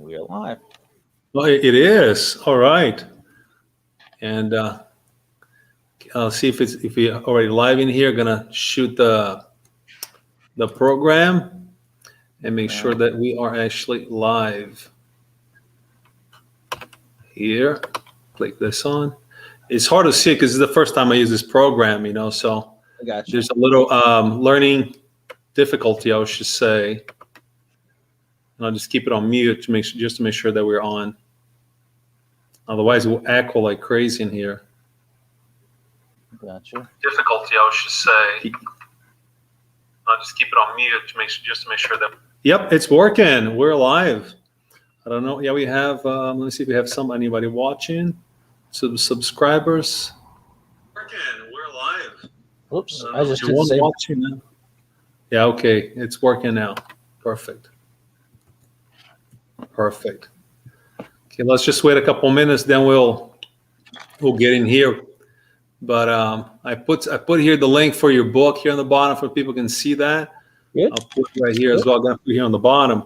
We are live. Well, it is. All right. And I'll see if we are already live in here. Gonna shoot the program and make sure that we are actually live here. Click this on. It's hard to see because it's the first time I use this program, so I got you. there's a little learning difficulty, I should say. And I'll just keep it on mute to make sure that we're on. Otherwise, we'll echo like crazy in here. Gotcha. Difficulty, I should say. I'll just keep it on mute to make sure that. Yep, it's working. We're live. I don't know. Yeah, we have. Let me see if we have anybody watching. Subscribers. Working. We're live. Oops, I just did say watching now. Yeah. Okay, it's working now. Perfect. Okay, let's just wait a couple minutes, then we'll get in here. But I put here the link for your book here on the bottom for people can see that. Good. I'll put it right here as well. I'm gonna put it here on the bottom,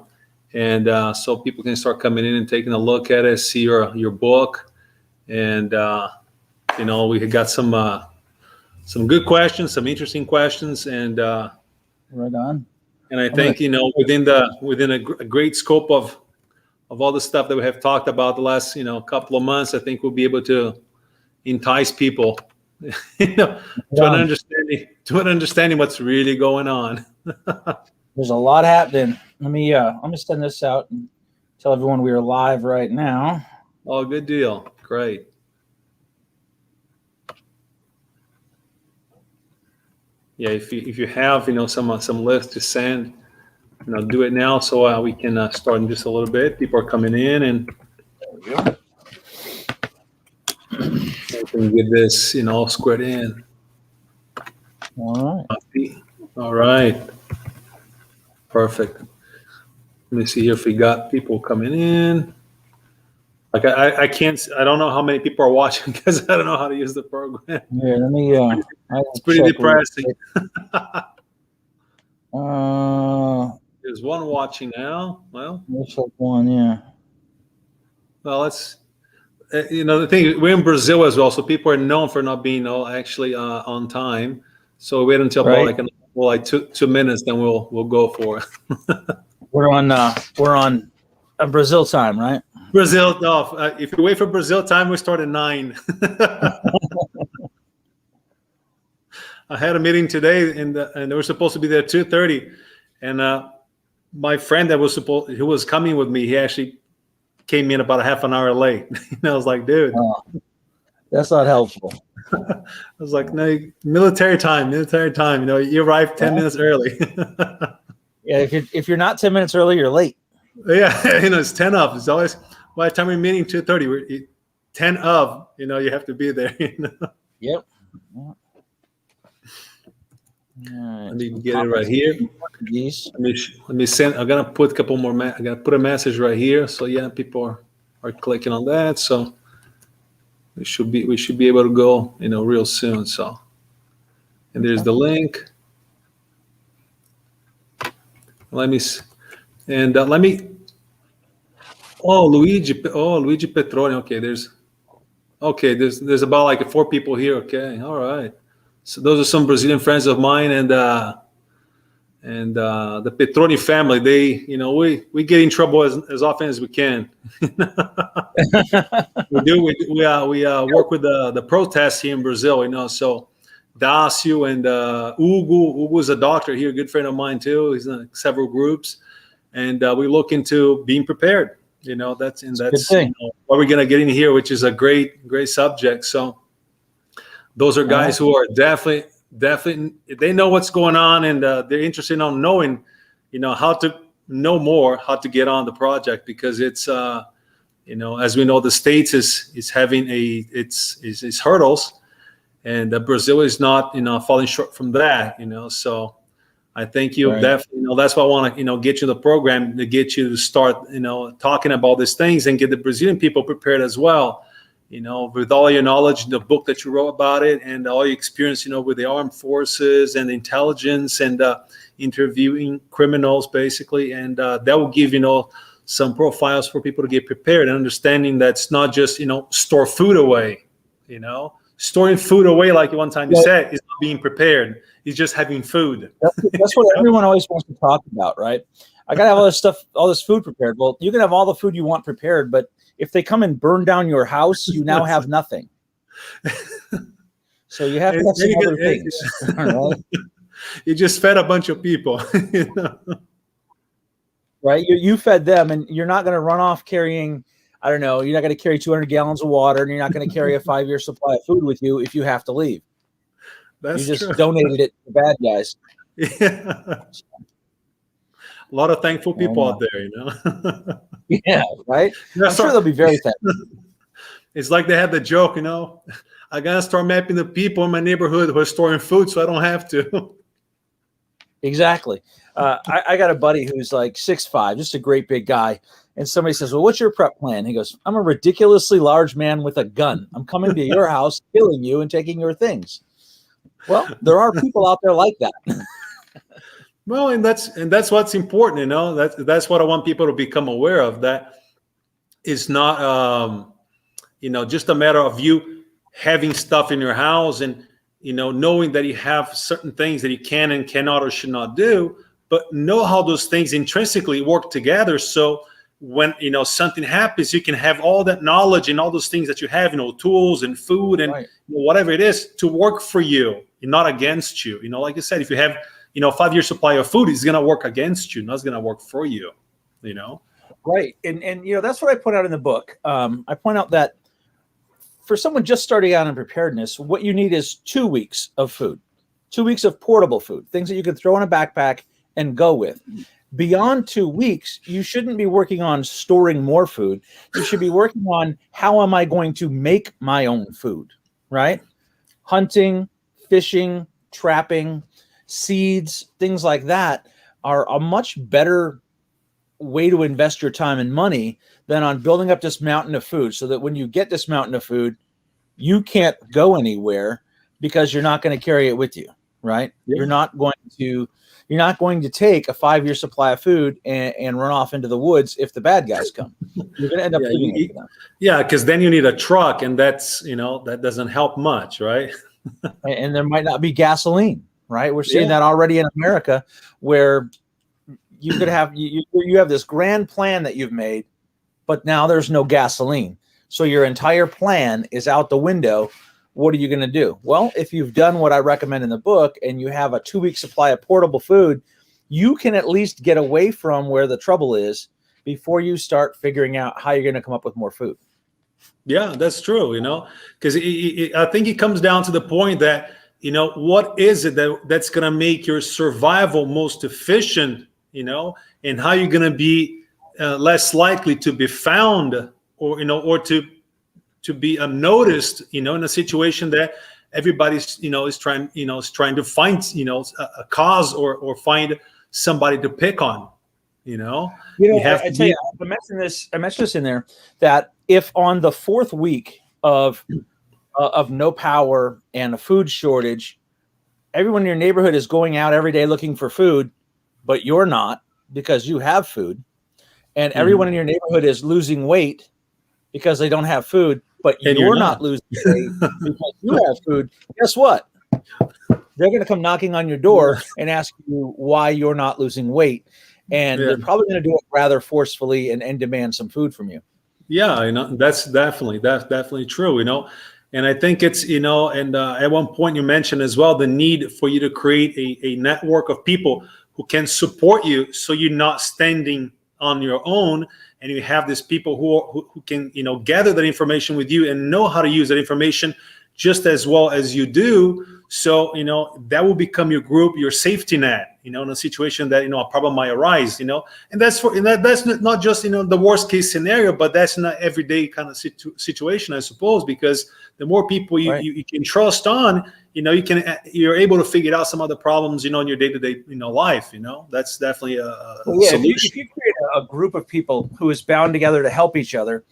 and so people can start coming in and taking a look at it, see your book, and we got some good questions, some interesting questions, and right on. And I think within a great scope of all the stuff that we have talked about the last couple of months, I think we'll be able to entice people to an understanding what's really going on. There's a lot happening. I'm gonna send this out and tell everyone we are live right now. Oh, good deal. Great. Yeah, if you have some list to send, do it now so we can start in just a little bit. People are coming in, and we can get this squared in. All right. Perfect. Let me see here if we got people coming in. Like I don't know how many people are watching because I don't know how to use the program. Yeah, let me. It's pretty depressing. There's one watching now. Well, looks like one, yeah. Well, it's the thing. We're in Brazil as well, so people are known for not being actually on time. So wait until about like 2 minutes, then we'll go for it. We're on Brazil time, right? Brazil. No, if we wait for Brazil time, we start at 9. I had a meeting today, and they were supposed to be there at 2:30, and my friend who was coming with me, he actually came in about a half an hour late. And I was like, dude, that's not helpful. I was like, no, military time. You arrived 10 minutes early. Yeah, if you're not 10 minutes early, you're late. Yeah, it's 10 of. It's always by the time we're meeting 2:30, we're 10 of. You have to be there. Yep. Yeah. Let me get it right here. Let me send. I'm gonna put a couple more. I'm gonna put a message right here. So yeah, people are clicking on that. So we should be able to go real soon. So, and there's the link. Let me. Oh, Luigi Petroni. Okay, there's about like 4 people here. Okay, all right. So those are some Brazilian friends of mine, and the Petroni family. They, we get in trouble as often as we can. We do. We work with the protests here in Brazil. So Dacio and Hugo. Hugo's a doctor here, a good friend of mine too. He's in several groups, and we look into being prepared. That's what we're gonna get in here, which is a great subject. So those are guys who are definitely they know what's going on, and they're interested in knowing, how to know more, how to get on the project, because it's as we know, the States is having its hurdles, and Brazil is not falling short from that. So I think you definitely that's why I want to get you the program to get you to start talking about these things and get the Brazilian people prepared as well. With all your knowledge, the book that you wrote about it, and all your experience, with the armed forces and intelligence and interviewing criminals, basically, and that will give some profiles for people to get prepared, and understanding that's not just, store food away. Storing food away, like one time you said, is not being prepared. It's just having food. That's what everyone always wants to talk about, right? I got to have all this stuff, all this food prepared. Well, you can have all the food you want prepared, but if they come and burn down your house, you now have nothing. So you have to have some other things. Right? You just fed a bunch of people. Right? You fed them, and you're not going to run off carrying, I don't know, you're not going to carry 200 gallons of water, and you're not going to carry a 5-year supply of food with you if you have to leave. That's you just true. Donated it to bad guys. Yeah. A lot of thankful people out there, Yeah, right? I'm sure they'll be very thankful. It's like they had the joke, I got to start mapping the people in my neighborhood who are storing food so I don't have to. Exactly. I got a buddy who's like 6'5", just a great big guy. And somebody says, well, what's your prep plan? He goes, I'm a ridiculously large man with a gun. I'm coming to your house, killing you and taking your things. Well, there are people out there like that. Well, and that's what's important, that's what I want people to become aware of, that it's not, just a matter of you having stuff in your house and, knowing that you have certain things that you can and cannot or should not do, but know how those things intrinsically work together. So when, something happens, you can have all that knowledge and all those things that you have, tools and food and right. Whatever it is to work for you and not against you. Like you said, if you have, 5-year supply of food, it's going to work against you, not it's going to work for you, Right. And that's what I point out in the book. I point out that for someone just starting out in preparedness, what you need is 2 weeks of food, 2 weeks of portable food, things that you can throw in a backpack and go with. Beyond 2 weeks, you shouldn't be working on storing more food. You should be working on, how am I going to make my own food, right? Hunting, fishing, trapping, seeds, things like that are a much better way to invest your time and money than on building up this mountain of food, so that when you get this mountain of food, you can't go anywhere because you're not going to carry it with you, right? Yeah. You're not going to take a 5-year supply of food and run off into the woods if the bad guys come. You're going to end up feeding it to them. Yeah, because then you need a truck, and that's, that doesn't help much, right? And there might not be gasoline, right? We're seeing that already in America, where you could have you have this grand plan that you've made, but now there's no gasoline. So your entire plan is out the window. What are you going to do? Well, if you've done what I recommend in the book and you have a 2-week supply of portable food, you can at least get away from where the trouble is before you start figuring out how you're going to come up with more food. Yeah, that's true, because I think it comes down to the point that, what is it that's going to make your survival most efficient, and how you're going to be less likely to be found or to be unnoticed, in a situation that everybody's, is trying to find, a cause or find somebody to pick on, I mentioned this in there, that if on the 4th week of no power and a food shortage, everyone in your neighborhood is going out every day looking for food, but you're not, because you have food, and everyone in your neighborhood is losing weight because they don't have food, but you're not losing weight because you have food, guess what? They're going to come knocking on your door and ask you why you're not losing weight. And they're probably going to do it rather forcefully and demand some food from you. Yeah, that's definitely true, And I think it's, and at one point you mentioned as well the need for you to create a network of people who can support you, so you're not standing on your own, and you have these people who can, gather that information with you and know how to use that information just as well as you do. So, that will become your group, your safety net, in a situation that, a problem might arise, and that's not just, the worst case scenario, but that's not everyday kind of situation, I suppose, because the more people you can trust on, you're able to figure out some other problems, in your day-to-day, life, that's definitely a solution. If you create a group of people who is bound together to help each other,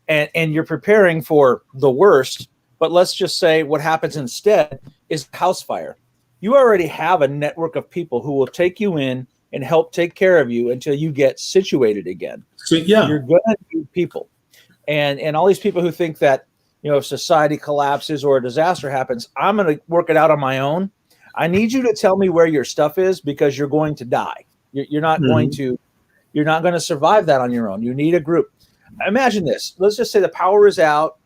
and you're preparing for the worst, but let's just say what happens instead is house fire. You already have a network of people who will take you in and help take care of you until you get situated again. So yeah, You're going to need people. And all these people who think that, if society collapses or a disaster happens, I'm going to work it out on my own. I need you to tell me where your stuff is, because you're going to die. You're not going to survive that on your own. You need a group. Imagine this. Let's just say the power is out,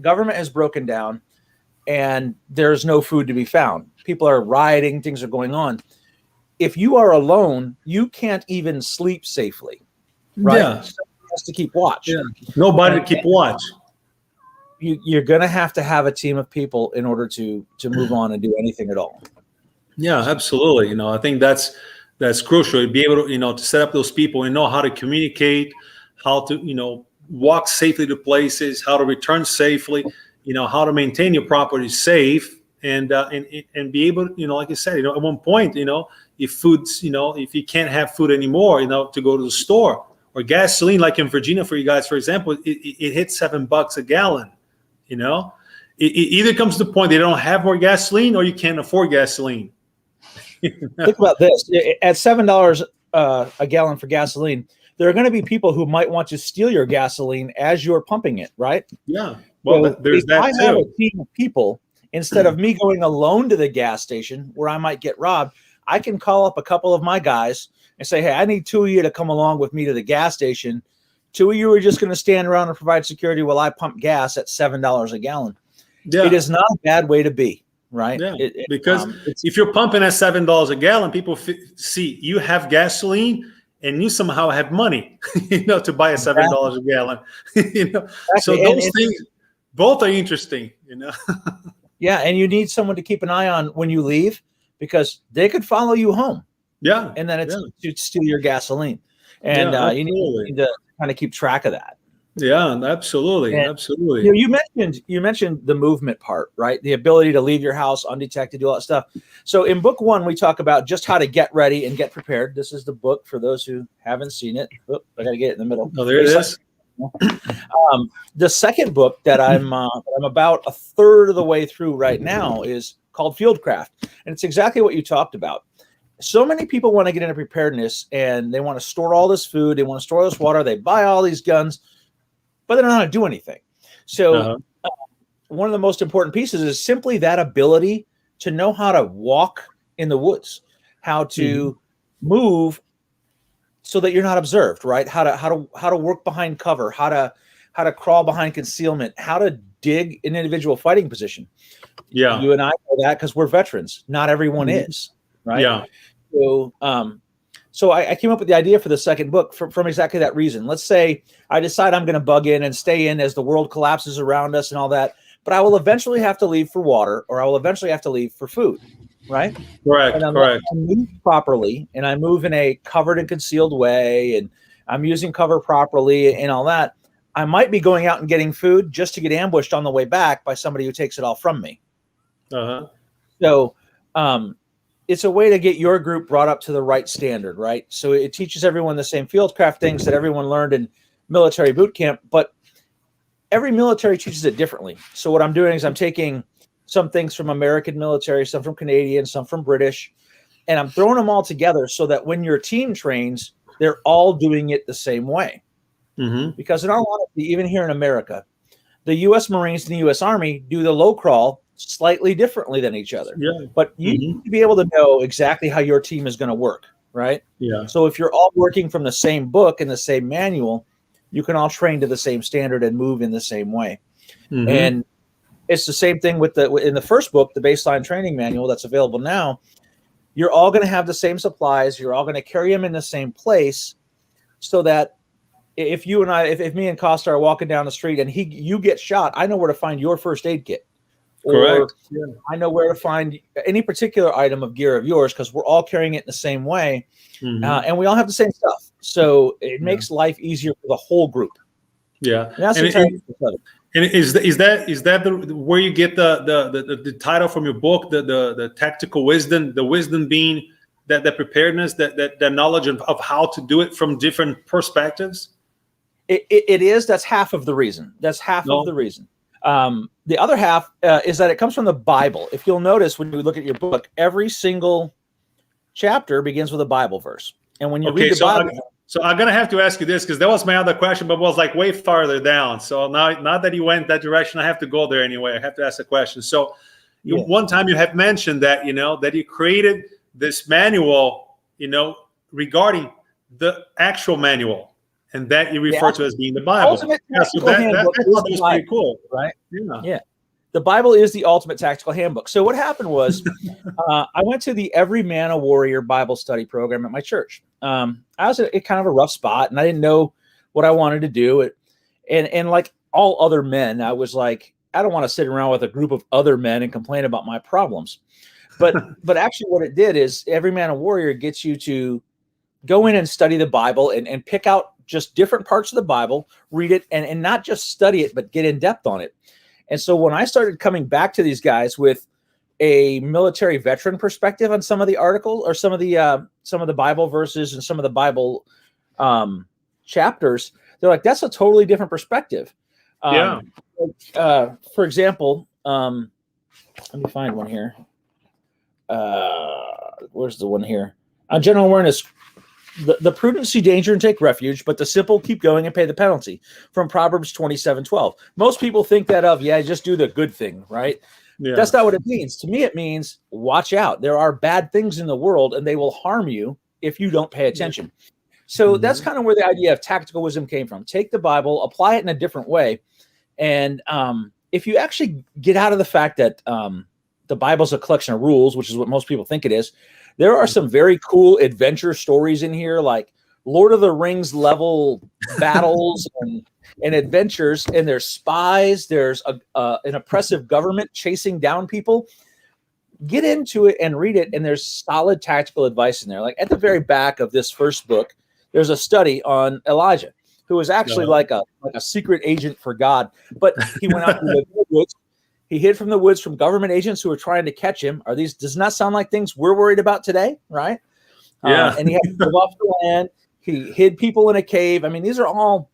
government has broken down, and there's no food to be found. People are rioting, things are going on. If you are alone, you can't even sleep safely, right? Yeah. Someone has to keep watch. Yeah. Nobody to keep watch. You're going to have a team of people in order to move on and do anything at all. Yeah, absolutely. I think that's crucial. To be able to, to set up those people and know how to communicate, how to, walk safely to places, how to return safely, how to maintain your property safe, and be able, like I said, at one point, if food's, if you can't have food anymore, to go to the store, or gasoline, like in Virginia for you guys, for example, it hits $7 a gallon. It either comes to the point they don't have more gasoline, or you can't afford gasoline. Think about this. At $7 a gallon for gasoline, there are going to be people who might want to steal your gasoline as you're pumping it, right? Yeah. Well, so there's that I too. have a team of people, instead of me going alone to the gas station where I might get robbed, I can call up a couple of my guys and say, hey, I need 2 of you to come along with me to the gas station. 2 of you are just going to stand around and provide security while I pump gas at $7 a gallon. Yeah. It is not a bad way to be, right? Yeah. Because if you're pumping at $7 a gallon, people see you have gasoline and you somehow have money, to buy a $7 a gallon. Exactly. So those things both are interesting, Yeah, and you need someone to keep an eye on when you leave, because they could follow you home. Yeah. And then it's to steal your gasoline. And you need to kind of keep track of that. Yeah, absolutely. And, absolutely. You mentioned the movement part, right? The ability to leave your house undetected, do all that stuff. So in book 1, we talk about just how to get ready and get prepared. This is the book for those who haven't seen it. Oh, I got to get it in the middle. Oh, there it is. The second book that I'm about a third of the way through right now is called Fieldcraft. And it's exactly what you talked about. So many people want to get into preparedness, and they want to store all this food. They want to store all this water. They buy all these guns, but they don't know how to do anything. So one of the most important pieces is simply that ability to know how to walk in the woods, how to move so that you're not observed, right? How to work behind cover, how to crawl behind concealment, how to dig an individual fighting position. Yeah. You and I know that because we're veterans. Not everyone is, right? Yeah. So I came up with the idea for the second book from exactly that reason. Let's say I decide I'm going to bug in and stay in as the world collapses around us and all that, but I will eventually have to leave for water, or I will eventually have to leave for food, right? Correct. And Correct. I move properly, and I move in a covered and concealed way, and I'm using cover properly and all that. I might be going out and getting food just to get ambushed on the way back by somebody who takes it all from me. So it's a way to get your group brought up to the right standard, right? So it teaches everyone the same fieldcraft things that everyone learned in military boot camp, but every military teaches it differently. So what I'm doing is I'm taking some things from American military, some from Canadian, some from British, and I'm throwing them all together so that when your team trains, they're all doing it the same way. Because in all honesty, even here in America, the U.S. Marines and the U.S. Army do the low crawl slightly differently than each other. Yeah. But you need to be able to know exactly how your team is going to work, right? Yeah. So if you're all working from the same book and the same manual, you can all train to the same standard and move in the same way. And it's the same thing with in the first book, the baseline training manual that's available now. You're all going to have the same supplies. You're all going to carry them in the same place, so that if you and I, if me and Costa are walking down the street and you get shot, I know where to find your first aid kit. Correct. Or I know where to find any particular item of gear of yours, because we're all carrying it in the same way, and we all have the same stuff. So it makes life easier for the whole group. Yeah, and is that where you get the title from your book, the tactical wisdom, the wisdom being that preparedness, that knowledge of how to do it from different perspectives? It is. That's half of the reason. That's half of the reason. The other half is that it comes from the Bible. If you'll notice when you look at your book, every single chapter begins with a Bible verse. And when you read the so Bible... So I'm going to have to ask you this, because that was my other question, but it was like way farther down. So now that you went that direction, I have to go there anyway. I have to ask a question. So one time you have mentioned that, that you created this manual, regarding the actual manual, and that you refer to as being the Bible. Ultimate tactical handbook was pretty cool. Right? Yeah. The Bible is the ultimate tactical handbook. So what happened was I went to the Every Man a Warrior Bible study program at my church. I was at kind of a rough spot, and I didn't know what I wanted to do. And like all other men, I was like, I don't want to sit around with a group of other men and complain about my problems. But actually what it did is Every Man a Warrior gets you to go in and study the Bible and pick out just different parts of the Bible, read it, and not just study it, but get in depth on it. And so when I started coming back to these guys with a military veteran perspective on some of the articles or some of the Bible verses and some of the Bible chapters, they're like, that's a totally different perspective. For example, let me find one here. Where's the one here? On general awareness, the prudent see danger and take refuge, but the simple keep going and pay the penalty, from Proverbs 27:12. Most people think that of, just do the good thing, right? Yeah. That's not what it means. To me, it means watch out. There are bad things in the world, and they will harm you if you don't pay attention. So that's kind of where the idea of tactical wisdom came from. Take the Bible, apply it in a different way. And if you actually get out of the fact that the Bible's a collection of rules, which is what most people think it is, there are some very cool adventure stories in here, like Lord of the Rings level battles and adventures. And there's spies. There's an oppressive government chasing down people. Get into it and read it. And there's solid tactical advice in there. Like at the very back of this first book, there's a study on Elijah, who was actually like a secret agent for God. But he went out to the woods. He hid from the woods from government agents who were trying to catch him. Does not sound like things we're worried about today, right? Yeah. And he had to live off the land. He hid people in a cave. I mean, these are all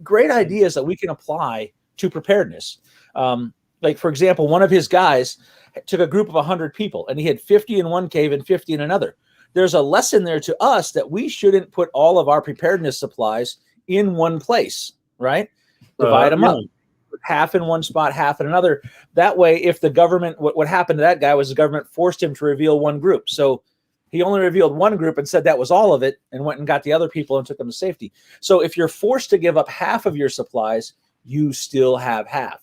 great ideas that we can apply to preparedness. Like, for example, one of his guys took a group of 100 people, and he had 50 in one cave and 50 in another. There's a lesson there to us that we shouldn't put all of our preparedness supplies in one place, right? Divide them up. Half in one spot, half in another. That way, if the government, what happened to that guy was the government forced him to reveal one group. So he only revealed one group and said that was all of it, and went and got the other people and took them to safety. So if you're forced to give up half of your supplies, you still have half.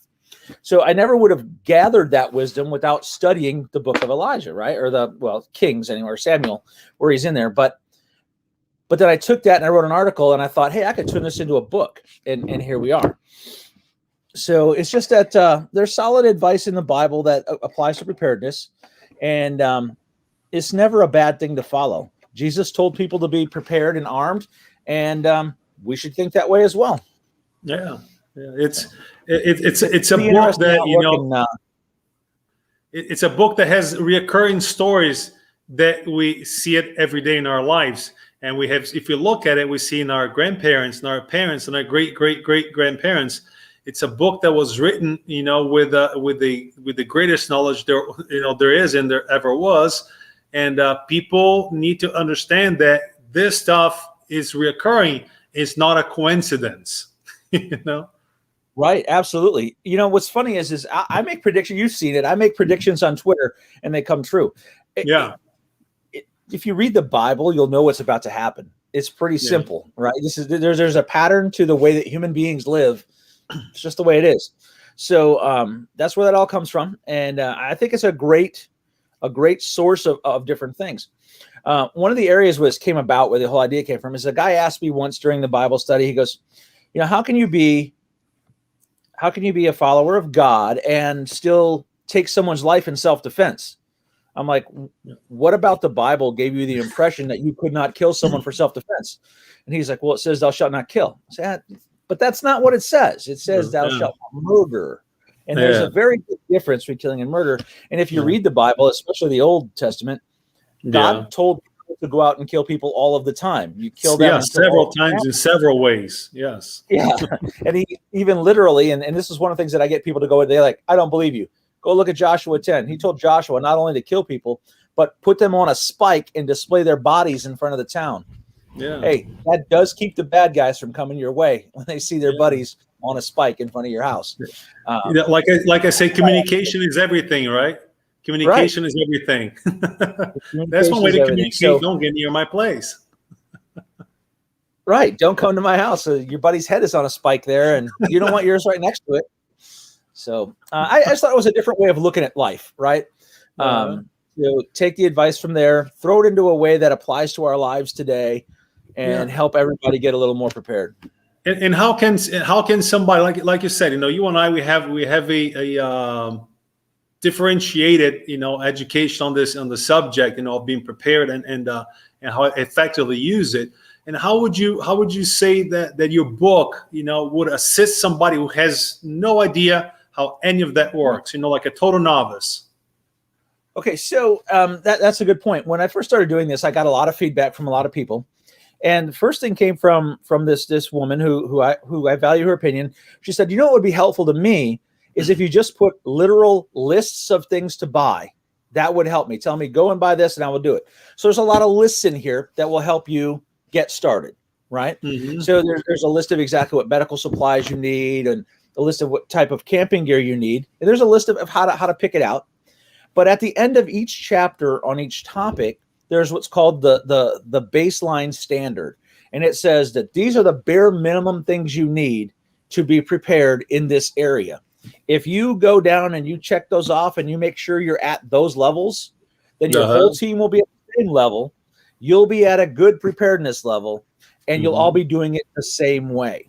So I never would have gathered that wisdom without studying the book of Elijah, right? Or Kings anyway, or Samuel, where he's in there. But then I took that and I wrote an article, and I thought, hey, I could turn this into a book, and here we are. So it's just that there's solid advice in the Bible that applies to preparedness, and it's never a bad thing to follow. Jesus told people to be prepared and armed, and we should think that way as well. Yeah. It's a book that it's a book that has recurring stories that we see it every day in our lives, and we have. If you look at it, we see in our grandparents, and our parents, and our great grandparents. It's a book that was written, with the greatest knowledge there is and there ever was, and people need to understand that this stuff is reoccurring. It's not a coincidence, Right, absolutely. What's funny is I make predictions. You've seen it. I make predictions on Twitter, and they come true. If you read the Bible, you'll know what's about to happen. It's pretty simple, right? There's a pattern to the way that human beings live. It's just the way it is. So that's where that all comes from. And I think it's a great source of different things. One of the areas where this came about, where the whole idea came from, is a guy asked me once during the Bible study, he goes, how can you be a follower of God and still take someone's life in self-defense? I'm like, what about the Bible gave you the impression that you could not kill someone for self-defense? And he's like, well, it says thou shalt not kill. I said, but that's not what it says. It says thou shalt not murder. And there's a very big difference between killing and murder. And if you read the Bible, especially the Old Testament, God told people to go out and kill people all of the time. You kill them several times in several ways. Yes. Yeah. And he even literally, and this is one of the things that I get people to go, they're like, I don't believe you. Go look at Joshua 10. He told Joshua not only to kill people, but put them on a spike and display their bodies in front of the town. Yeah. Hey, that does keep the bad guys from coming your way when they see their buddies on a spike in front of your house. Like I say, communication is everything, right? Communication is everything. That's one way to communicate. So, don't get near my place. Right. Don't come to my house. Your buddy's head is on a spike there, and you don't want yours right next to it. So I just thought it was a different way of looking at life, right? Take the advice from there, throw it into a way that applies to our lives today, and help everybody get a little more prepared. And how can somebody, like you said, you and I, we have a differentiated, education on the subject, of being prepared and how effectively use it. And how would you say that your book, would assist somebody who has no idea how any of that works, like a total novice? Okay, so that's a good point. When I first started doing this, I got a lot of feedback from a lot of people, and the first thing came from this woman who I value her opinion. She said, what would be helpful to me is if you just put literal lists of things to buy. That would help me. Tell me, go and buy this, and I will do it. So there's a lot of lists in here that will help you get started, right? Mm-hmm. So there's a list of exactly what medical supplies you need, and a list of what type of camping gear you need, and there's a list of how to pick it out. But at the end of each chapter on each topic, there's what's called the baseline standard, and it says that these are the bare minimum things you need to be prepared in this area. If you go down and you check those off and you make sure you're at those levels, then your whole team will be at the same level. You'll be at a good preparedness level, and you'll all be doing it the same way.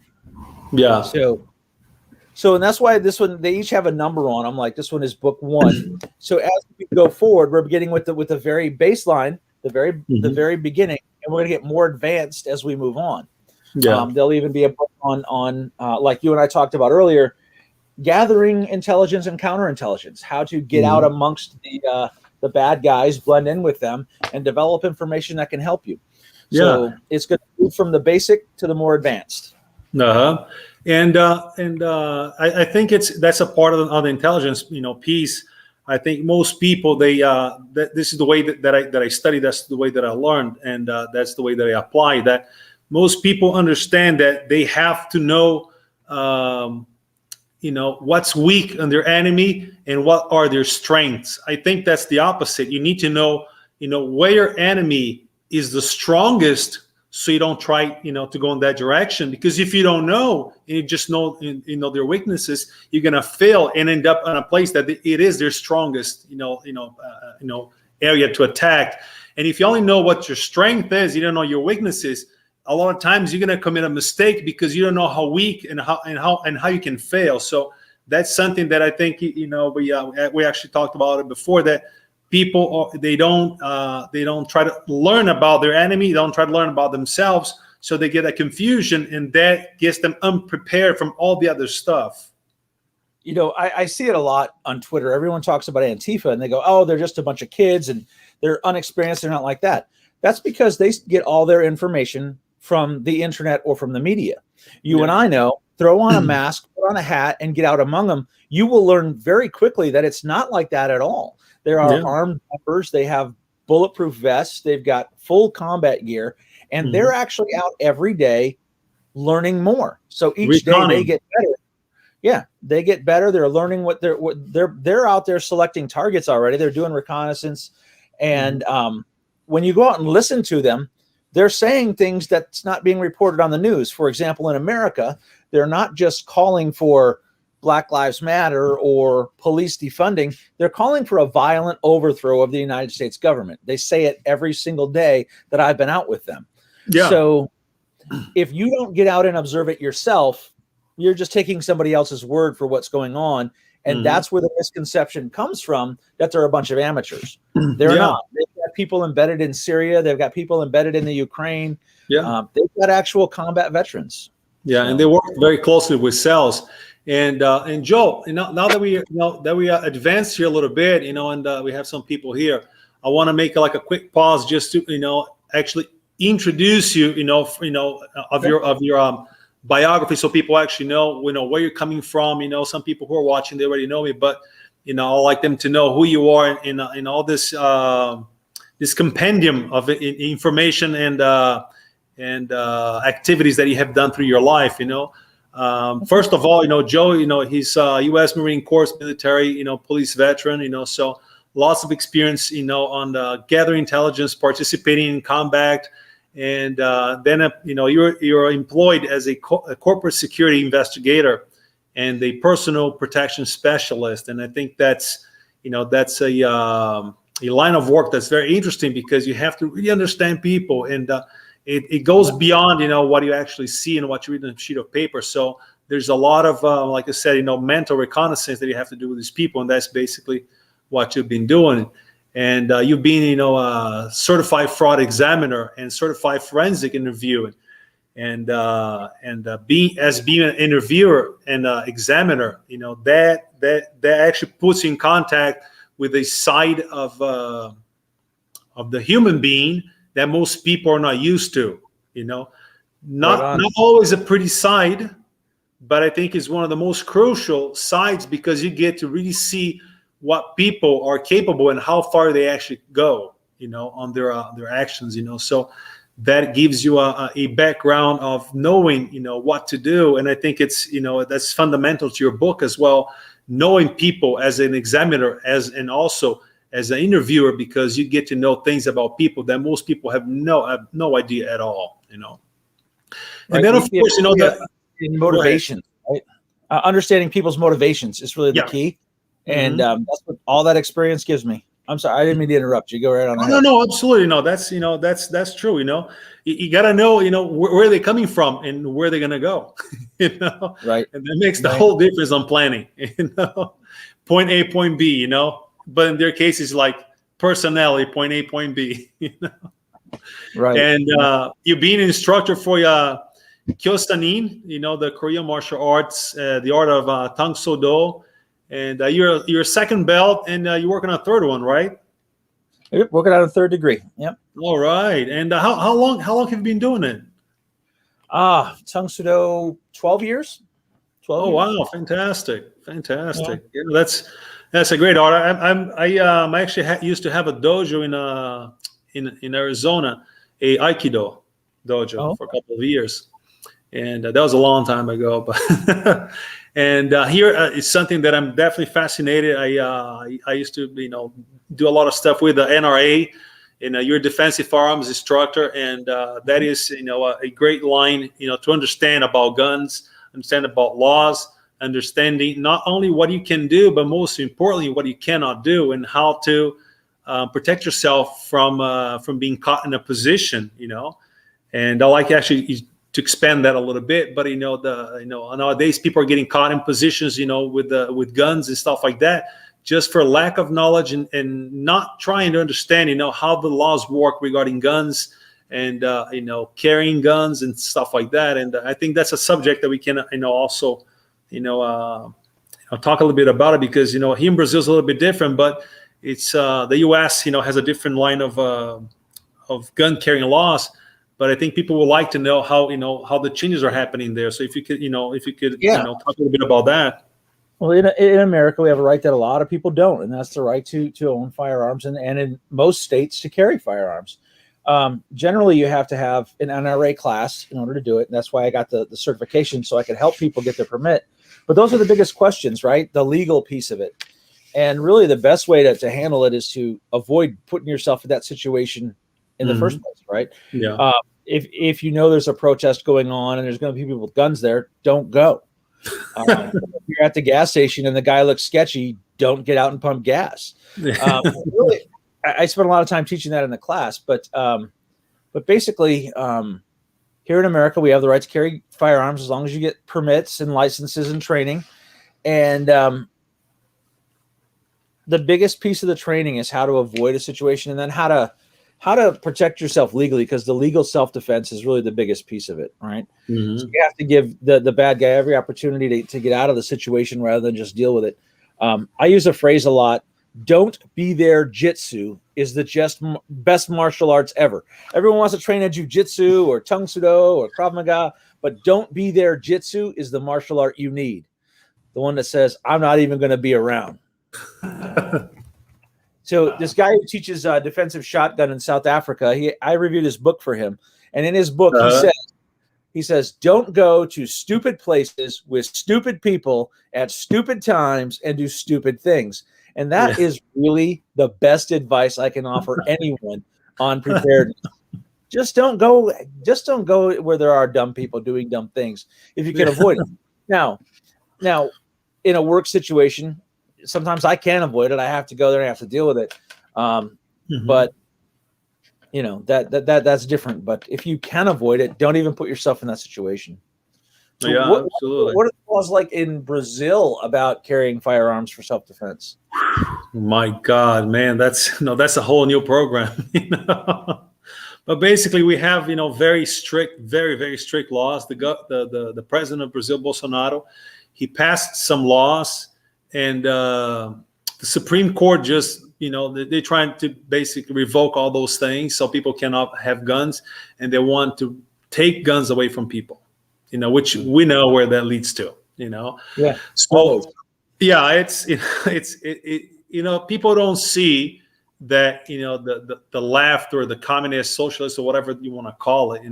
Yeah. So and that's why this one, they each have a number on them. Like this one is book 1. So as we go forward, we're beginning with the very baseline, the very beginning, and we're going to get more advanced as we move on. Yeah. There'll even be a book on like you and I talked about earlier, gathering intelligence and counterintelligence, how to get out amongst the bad guys, blend in with them, and develop information that can help you. So it's going to move from the basic to the more advanced. And I think that's a part of the intelligence, piece. I think most people, this is the way that I study. That's the way that I learned, and that's the way that I apply. That most people understand that they have to know, what's weak in their enemy and what are their strengths. I think that's the opposite. You need to know, where your enemy is the strongest, so you don't try, to go in that direction. Because if you don't know, and you just know, their weaknesses, you're gonna fail and end up in a place that it is their strongest, area to attack. And if you only know what your strength is, you don't know your weaknesses, a lot of times you're gonna commit a mistake because you don't know how weak and how you can fail. So that's something that I think we actually talked about it before, that people they don't try to learn about their enemy, they don't try to learn about themselves, so they get a confusion, and that gets them unprepared from all the other stuff. I see it a lot on Twitter. Everyone talks about Antifa and they go, oh, they're just a bunch of kids and they're unexperienced, they're not like that. That's because they get all their information from the internet or from the media. You and I know, throw on a mask, put on a hat, and get out among them. You will learn very quickly that it's not like that at all. There are armed members. They have bulletproof vests. They've got full combat gear, and they're actually out every day learning more. So each day they get better. Yeah, they get better. They're learning what they're out there selecting targets already. They're doing reconnaissance, and when you go out and listen to them, they're saying things that's not being reported on the news. For example, in America, they're not just calling for Black Lives Matter or police defunding. They're calling for a violent overthrow of the United States government. They say it every single day that I've been out with them. Yeah. So if you don't get out and observe it yourself, you're just taking somebody else's word for what's going on. And that's where the misconception comes from, that they're a bunch of amateurs. They're not. They've got people embedded in Syria. They've got people embedded in the Ukraine. Yeah. They've got actual combat veterans. Yeah, so. And they work very closely with cells. And Joe, now that we advanced here a little bit, and we have some people here, I want to make like a quick pause just to actually introduce you, of your biography, so people actually know where you're coming from. Some people who are watching, they already know me, but I'd like them to know who you are in all this this compendium of information and activities that you have done through your life. First of all, Joe, he's U.S. Marine Corps military, police veteran, so lots of experience, on gathering intelligence, participating in combat, and then you're employed as a corporate security investigator and a personal protection specialist. And I think that's a line of work that's very interesting, because you have to really understand people, and it goes beyond what you actually see and what you read on a sheet of paper. So there's a lot of like I said, mental reconnaissance that you have to do with these people, and that's basically what you've been doing. And you've been a certified fraud examiner and certified forensic interviewer, and being an interviewer and examiner, that actually puts you in contact with a side of the human being that most people are not used to. Not always a pretty side, but I think it's one of the most crucial sides, because you get to really see what people are capable and how far they actually go, on their actions. So that gives you a background of knowing, what to do. And I think it's, that's fundamental to your book as well, knowing people as an examiner, and also as an interviewer, because you get to know things about people that most people have no idea at all. And right. Then of course, the motivation, right? Understanding people's motivations is really the key. And that's what all that experience gives me. I'm sorry, I didn't mean to interrupt you. Go right on ahead. No, absolutely. No, that's true. You got to know, where they're coming from and where they're going to go, Right. And that makes the whole difference on planning, point A, point B, but in their case, it's like personality, point A, point B, Right. And you've been an instructor for Kyosanin, the Korean martial arts, the art of Tang So Do. And you're a second belt, and you're working on a third one, right? Yep, working on a third degree. Yep. All right. And how long have you been doing it? Tang Soo Do, 12 years. 12 Oh, years. wow. Fantastic. Yeah, that's a great art. I actually used to have a dojo in Arizona, a Aikido dojo for a couple of years. And that was a long time ago, but and here is something that I'm definitely fascinated. I used to do a lot of stuff with the NRA, you're a defensive firearms instructor, and that is a great line to understand about guns, understand about laws, understanding not only what you can do, but most importantly what you cannot do, and how to protect yourself from being caught in a position. And I like actually to expand that a little bit, but nowadays people are getting caught in positions with guns and stuff like that, just for lack of knowledge and not trying to understand how the laws work regarding guns and carrying guns and stuff like that. And I think that's a subject that we can also talk a little bit about it, because here in Brazil is a little bit different, but it's the U.S. has a different line of gun carrying laws. But I think people would like to know how the changes are happening there. So if you could talk a little bit about that. Well, in America, we have a right that a lot of people don't, and that's the right to own firearms, and in most states to carry firearms. Generally, you have to have an NRA class in order to do it, and that's why I got the certification, so I could help people get their permit. But those are the biggest questions, right? The legal piece of it. And really the best way to handle it is to avoid putting yourself in that situation in the first place, right? Yeah. If there's a protest going on and there's going to be people with guns there, don't go. If you're at the gas station and the guy looks sketchy, don't get out and pump gas. Really, I spent a lot of time teaching that in the class, but basically, here in America, we have the right to carry firearms as long as you get permits and licenses and training. And the biggest piece of the training is how to avoid a situation, and then how to protect yourself legally, because the legal self-defense is really the biggest piece of it, right? Mm-hmm. So you have to give the bad guy every opportunity to get out of the situation rather than just deal with it. I use a phrase a lot: don't be their jitsu is the best martial arts ever. Everyone wants to train at jiu-jitsu or Tang Soo Do or Krav Maga, but don't be their jitsu is the martial art you need. The one that says, I'm not even going to be around. So this guy who teaches defensive shotgun in South Africa, I reviewed his book for him, and in his book he says, don't go to stupid places with stupid people at stupid times and do stupid things. And that is really the best advice I can offer anyone on preparedness. Just don't go where there are dumb people doing dumb things if you can avoid it. Now, in a work situation, sometimes I can't avoid it. I have to go there and I have to deal with it. But that's different. But if you can avoid it, don't even put yourself in that situation. So absolutely. What are the laws like in Brazil about carrying firearms for self-defense? My God, man, that's a whole new program. But basically, we have very strict, very very strict laws. The president of Brazil, Bolsonaro, he passed some laws, and the Supreme Court just they're trying to basically revoke all those things so people cannot have guns, and they want to take guns away from people. Which we know where that leads to. Yeah. So it's people don't see that the left or the communist, socialist, or whatever you want to call it,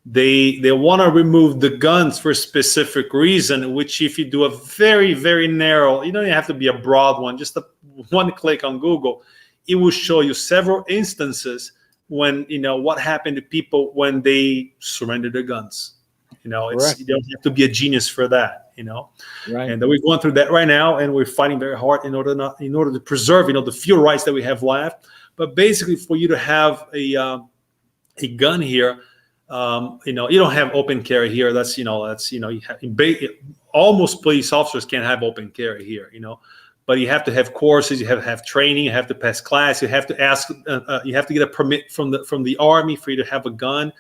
they want to remove the guns for a specific reason, which if you do a very very narrow, you have to be a broad one, just one click on Google, it will show you several instances when what happened to people when they surrendered their guns. You don't have to be a genius for that. Right. And we're going through that right now, and we're fighting very hard in order to preserve, the few rights that we have left. But basically, for you to have a gun here, you don't have open carry here. Almost police officers can't have open carry here. But you have to have courses, you have to have training, you have to pass class, you have to ask, you have to get a permit from the Army for you to have a gun.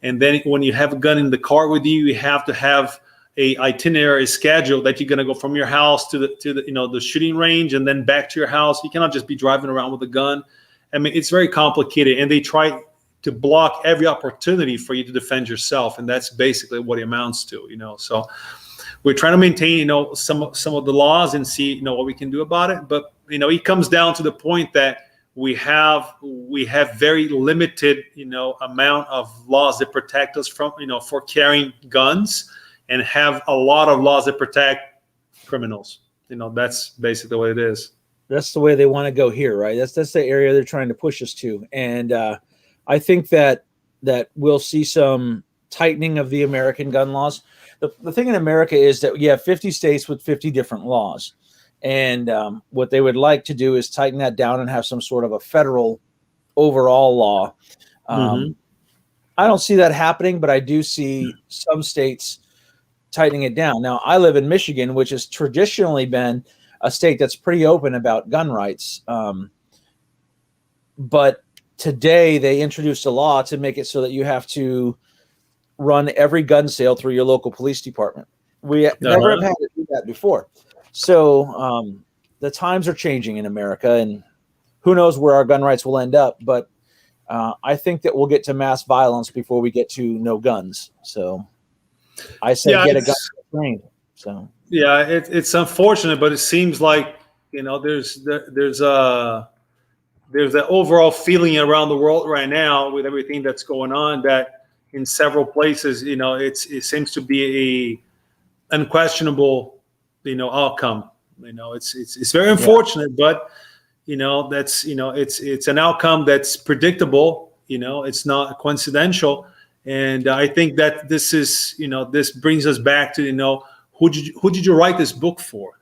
And then when you have a gun in the car with you, you have to have a itinerary schedule that you're going to go from your house to the shooting range and then back to your house. You cannot just be driving around with a gun. I mean, it's very complicated, and they try to block every opportunity for you to defend yourself, and that's basically what it amounts to. So we're trying to maintain some of the laws and see what we can do about it. But it comes down to the point that we have very limited amount of laws that protect us from for carrying guns, and have a lot of laws that protect criminals. That's basically what it is. That's the way they want to go here, right? That's the area they're trying to push us to. And I think that we'll see some tightening of the American gun laws. The thing in America is that you have 50 states with 50 different laws. And what they would like to do is tighten that down and have some sort of a federal overall law. I don't see that happening, but I do see some states tightening it down. Now, I live in Michigan, which has traditionally been a state that's pretty open about gun rights. But today they introduced a law to make it so that you have to run every gun sale through your local police department. We never have had to do that before. So the times are changing in America, and who knows where our gun rights will end up. But I think that we'll get to mass violence before we get to no guns. So I say get a gun trained. So it's unfortunate, but it seems like there's an overall feeling around the world right now with everything that's going on that in several places it seems to be a unquestionable outcome. It's very unfortunate, but that's it's an outcome that's predictable. It's not coincidental. And I think that this is, this brings us back to, who did you write this book for?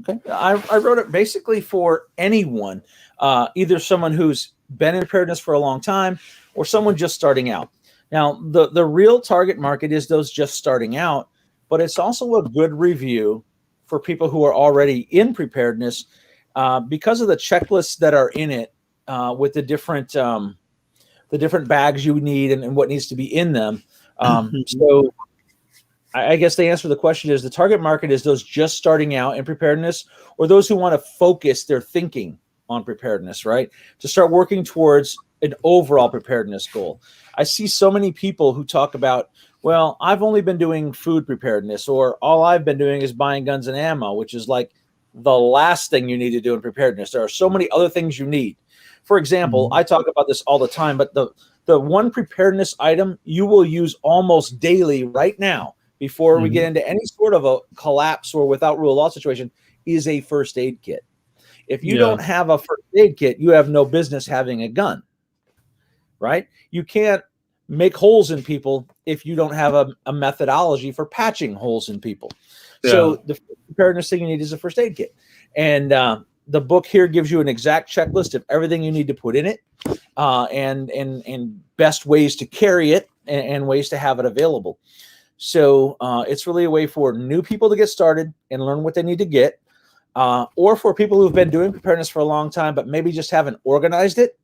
Okay. I wrote it basically for anyone, either someone who's been in preparedness for a long time or someone just starting out. Now, the real target market is those just starting out, but it's also a good review for people who are already in preparedness because of the checklists that are in it with the different bags you need and what needs to be in them. So I guess the answer to the question is the target market is those just starting out in preparedness or those who want to focus their thinking on preparedness, right? To start working towards an overall preparedness goal. I see so many people who talk about, well, I've only been doing food preparedness, or all I've been doing is buying guns and ammo, which is like the last thing you need to do in preparedness. There are so many other things you need. For example, I talk about this all the time, but the one preparedness item you will use almost daily right now before we get into any sort of a collapse or without rule of law situation is a first aid kit. If you don't have a first aid kit, you have no business having a gun, right? You can't make holes in people if you don't have a methodology for patching holes in people. So the preparedness thing you need is a first aid kit. And the book here gives you an exact checklist of everything you need to put in it, and best ways to carry it, and ways to have it available. So it's really a way for new people to get started and learn what they need to get, or for people who've been doing preparedness for a long time but maybe just haven't organized it.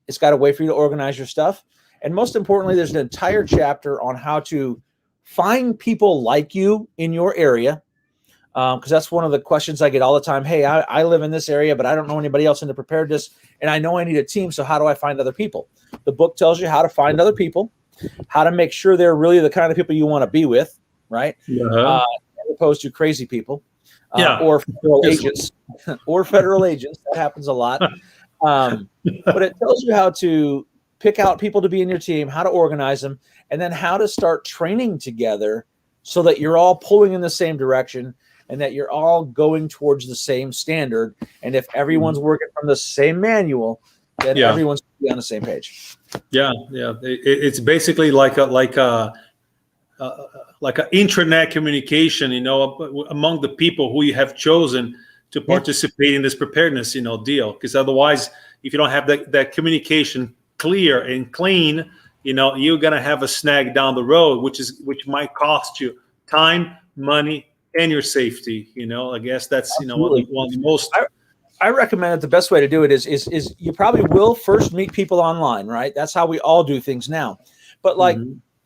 It's got a way for you to organize your stuff. And most importantly, there's an entire chapter on how to find people like you in your area, because that's one of the questions I get all the time. Hey, I live in this area, but I don't know anybody else into preparedness, and I know I need a team, so how do I find other people? The book tells you how to find other people, how to make sure they're really the kind of people you want to be with, right? As opposed to crazy people, or federal agents, or federal agents. That happens a lot. But it tells you how to pick out people to be in your team, how to organize them, and then how to start training together so that you're all pulling in the same direction and that you're all going towards the same standard. And if everyone's working from the same manual, then everyone's on the same page. It's basically like a intranet communication, among the people who you have chosen to participate in this preparedness, deal. Because otherwise, if you don't have that communication clear and clean, you're gonna have a snag down the road, which might cost you time, money, and your safety. I guess that's one of the most. I recommend that the best way to do it is you probably will first meet people online, right? That's how we all do things now. But like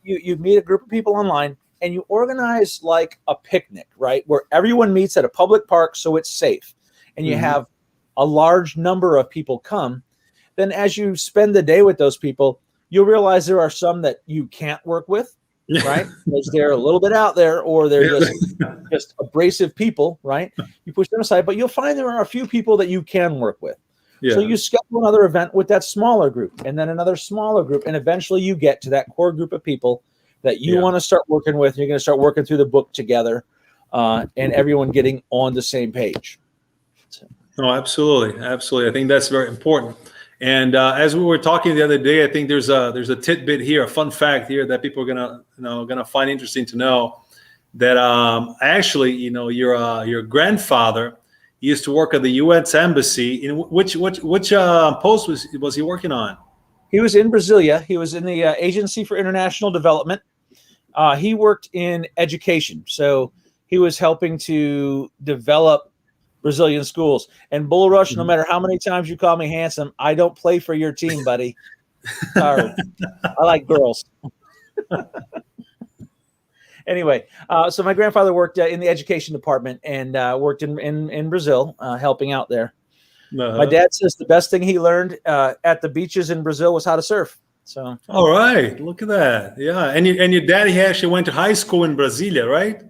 you meet a group of people online and you organize like a picnic, right? Where everyone meets at a public park so it's safe, and you have a large number of people come. Then as you spend the day with those people, you'll realize there are some that you can't work with, right? Because they're a little bit out there, or they're just abrasive people, right? You push them aside, but you'll find there are a few people that you can work with. So you schedule another event with that smaller group, and then another smaller group, and eventually you get to that core group of people that you want to start working with. You're going to start working through the book together, and everyone getting on the same page. No, absolutely. I think that's very important. And as we were talking the other day, I think there's a tidbit here, a fun fact here that people are gonna find interesting to know. That actually, your grandfather used to work at the U.S. Embassy. In which post was he working on? He was in Brasilia. He was in the Agency for International Development. He worked in education, so he was helping to develop Brazilian schools. And Bull Rush, no matter how many times you call me handsome, I don't play for your team, buddy. Sorry. I like girls. Anyway, so my grandfather worked in the education department and worked in Brazil, helping out there. My dad says the best thing he learned at the beaches in Brazil was how to surf. So, all right, look at that. Yeah, and your dad, he actually went to high school in Brasilia, right?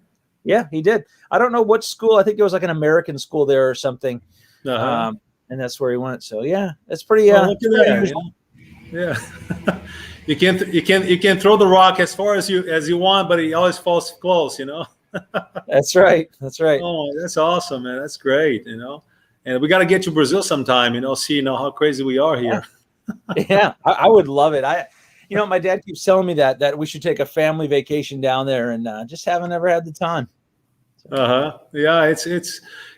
Yeah, he did. I don't know what school. I think it was like an American school there or something. And that's where he went. So yeah, it's pretty. Look at that. Yeah. You can throw the rock as far as you want, but he always falls close. That's right. Oh, that's awesome, man. That's great. And we got to get to Brazil sometime. See how crazy we are here. Yeah, I would love it. My dad keeps telling me that we should take a family vacation down there, and just haven't ever had the time. Yeah, it's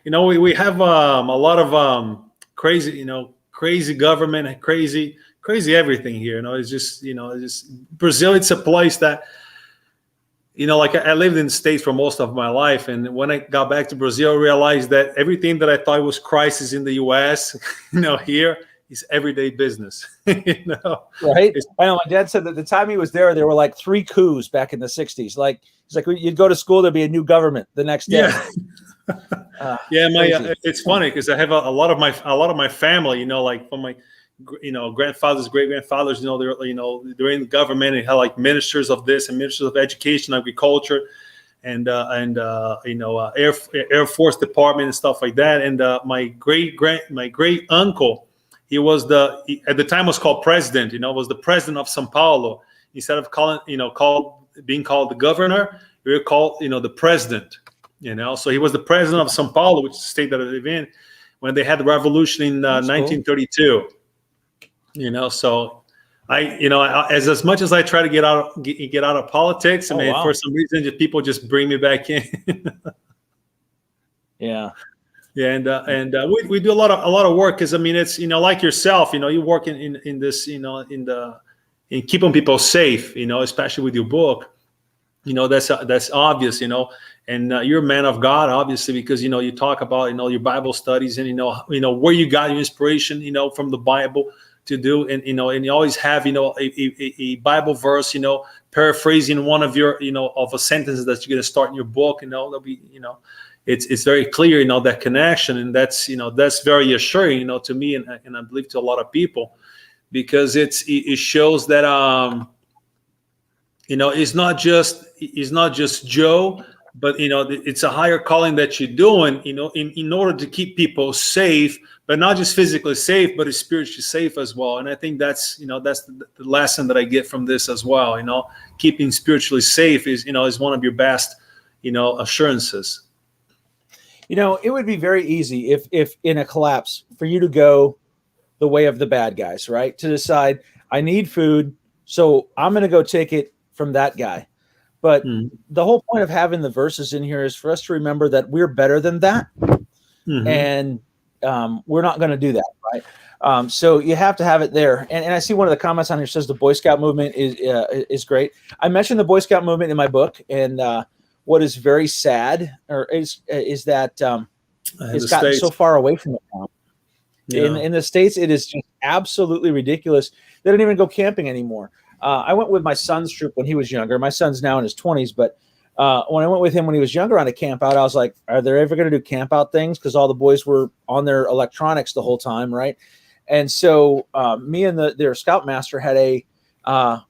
we have a lot of crazy government, crazy everything here. It's just Brazil. It's a place that like I lived in the States for most of my life, and when I got back to Brazil, I realized that everything that I thought was crisis in the U.S., here is everyday business. Right? I know my dad said that the time he was there were like 3 coups back in the 60s. Like it's like you'd go to school, there'd be a new government the next day. It's funny because I have a lot of my family, like from my grandfathers, great grandfathers, they're in the government and had like ministers of this and ministers of education, agriculture. and Air Force Department and stuff like that. And my great uncle, at the time was called president. Was the president of São Paulo. Instead of being called the governor, we were called the president. So he was the president of São Paulo, which is the state that I live in, when they had the revolution in 1932. So as much as I try to get out of politics, for some reason, people just bring me back in. Yeah. Yeah, and we do a lot of work, because it's like yourself, you work in this, in keeping people safe, especially with your book. That's obvious, and you're a man of God, obviously, because you talk about your Bible studies, and where you got your inspiration, from the Bible to do, and you always have a Bible verse, paraphrasing one of your of a sentence that you're going to start in your book, that'll be it's very clear, that connection, and that's very assuring, to me, and I believe to a lot of people, because it shows that it's not just Joe, but it's a higher calling that you're doing, in order to keep people safe, but not just physically safe, but spiritually safe as well. And I think that's the lesson that I get from this as well. Keeping spiritually safe is one of your best assurances. It would be very easy if in a collapse for you to go the way of the bad guys, right? To decide, I need food, so I'm going to go take it from that guy. But the whole point of having the verses in here is for us to remember that we're better than that. And we're not going to do that, right? So you have to have it there. And I see one of the comments on here says the Boy Scout movement is great. I mentioned the Boy Scout movement in my book, and what is very sad is that it's gotten so far away from it now. Yeah. In the States, it is just absolutely ridiculous. They don't even go camping anymore. I went with my son's troop when he was younger. My son's now in his 20s, but when I went with him when he was younger on a camp out, I was like, are they ever going to do camp out things? Because all the boys were on their electronics the whole time, right? And so me and their scoutmaster had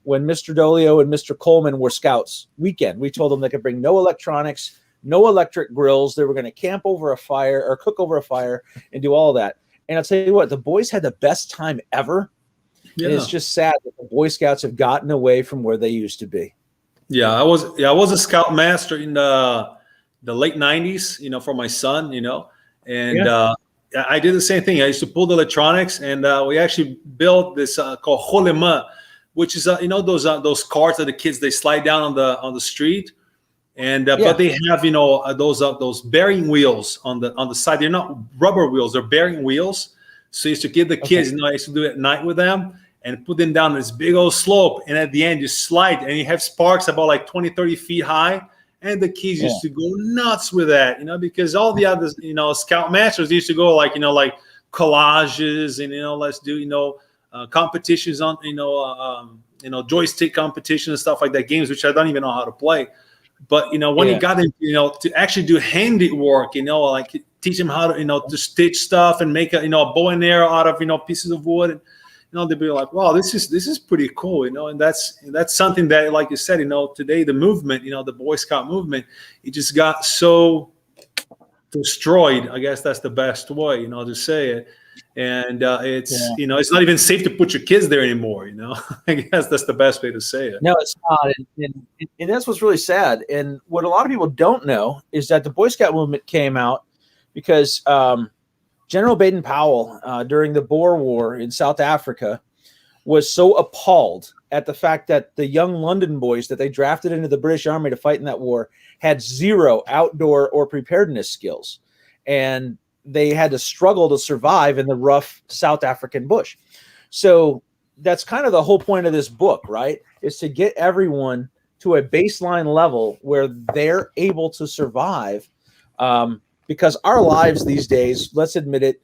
when Mr. Dolio and Mr. Coleman were scouts weekend, we told them they could bring no electronics, no electric grills. They were going to camp over a fire or cook over a fire and do all that. And I'll tell you what, the boys had the best time ever. Yeah. And it's just sad that the Boy Scouts have gotten away from where they used to be. Yeah, I was a scout master in the late 90s, for my son, and I did the same thing. I used to pull the electronics, and we actually built this called Rolema, which is those cars that the kids they slide down on the street, and but they have those bearing wheels on the side. They're not rubber wheels; they're bearing wheels. So I used to give the kids, I used to do it at night with them and put them down this big old slope. And at the end, you slide and you have sparks about like 20, 30 feet high. And the kids used to go nuts with that, because all the other, scout masters used to go like collages and, let's do, competitions on, joystick competition and stuff like that, games, which I don't even know how to play. But, when you got into, to actually do handiwork, like teach them how to, to stitch stuff and make a bow and arrow out of, pieces of wood. And, they'd be like, wow, this is pretty cool, and that's something that, like you said, today the movement, the Boy Scout movement, it just got so destroyed. I guess that's the best way, to say it. And it's, it's not even safe to put your kids there anymore, I guess that's the best way to say it. No, it's not. And that's what's really sad. And what a lot of people don't know is that the Boy Scout movement came out because General Baden-Powell, during the Boer War in South Africa, was so appalled at the fact that the young London boys that they drafted into the British Army to fight in that war had zero outdoor or preparedness skills. And they had to struggle to survive in the rough South African bush. So that's kind of the whole point of this book, right? Is to get everyone to a baseline level where they're able to survive. Because our lives these days, let's admit it,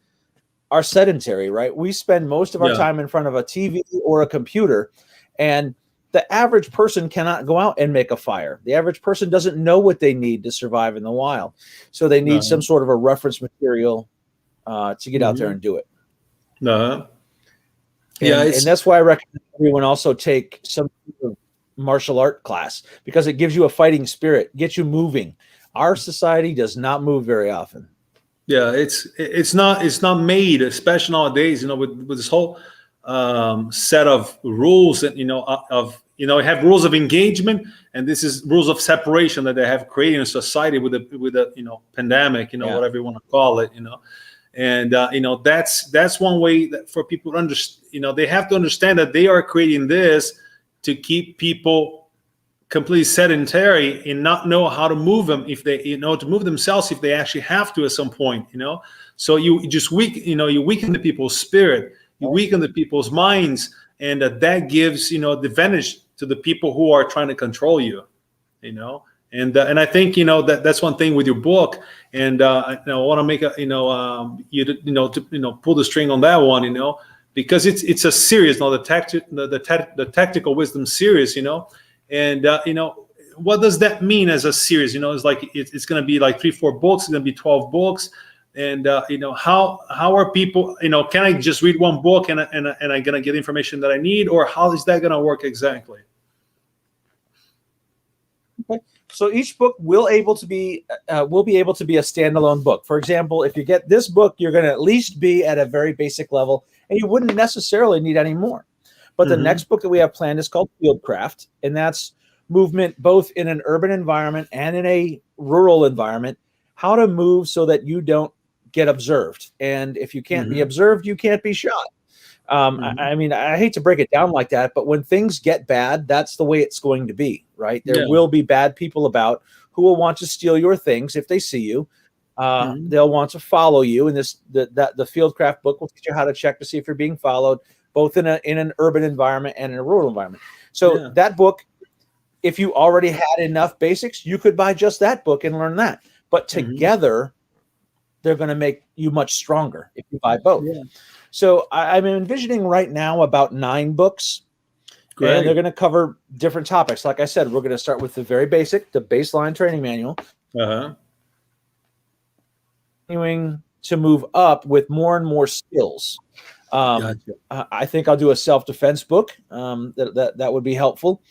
are sedentary, right? We spend most of our time in front of a TV or a computer, and the average person cannot go out and make a fire. The average person doesn't know what they need to survive in the wild. So they need some sort of a reference material to get out there and do it. And that's why I recommend everyone also take some martial art class because it gives you a fighting spirit, gets you moving. Our society does not move very often. Yeah, it's not made, especially nowadays. With this whole set of rules that have rules of engagement, and this is rules of separation that they have created in society with a pandemic, Yeah. whatever you want to call it, and that's one way that for people to understand. They have to understand that they are creating this to keep people completely sedentary and not know how to move them if they to move themselves if they actually have to at some point. So you just you weaken the people's spirit, you weaken the people's minds, and that gives the advantage to the people who are trying to control you. And I think that's one thing with your book, and I want to make a to pull the string on that one, because it's a series. Now the tactical wisdom series, and what does that mean as a series? It's like it's going to be like 3-4 books. It's going to be 12 books, and how are people? Can I just read one book and I'm going to get information that I need, or how is that going to work exactly? Okay. So each book will be able to be a standalone book. For example, if you get this book, you're going to at least be at a very basic level, and you wouldn't necessarily need any more. But the next book that we have planned is called Fieldcraft, and that's movement both in an urban environment and in a rural environment, how to move so that you don't get observed. And if you can't be observed, you can't be shot. I mean, I hate to break it down like that, but when things get bad, that's the way it's going to be, right? There will be bad people about who will want to steal your things if they see you. They'll want to follow you, and the Fieldcraft book will teach you how to check to see if you're being followed, both in an urban environment and in a rural environment. So that book, if you already had enough basics, you could buy just that book and learn that. But together, they're going to make you much stronger if you buy both. Yeah. So I'm envisioning right now about 9 books. Great. And they're going to cover different topics. Like I said, we're going to start with the very basic, the baseline training manual. Continuing to move up with more and more skills. Gotcha. I think I'll do a self-defense book. That would be helpful.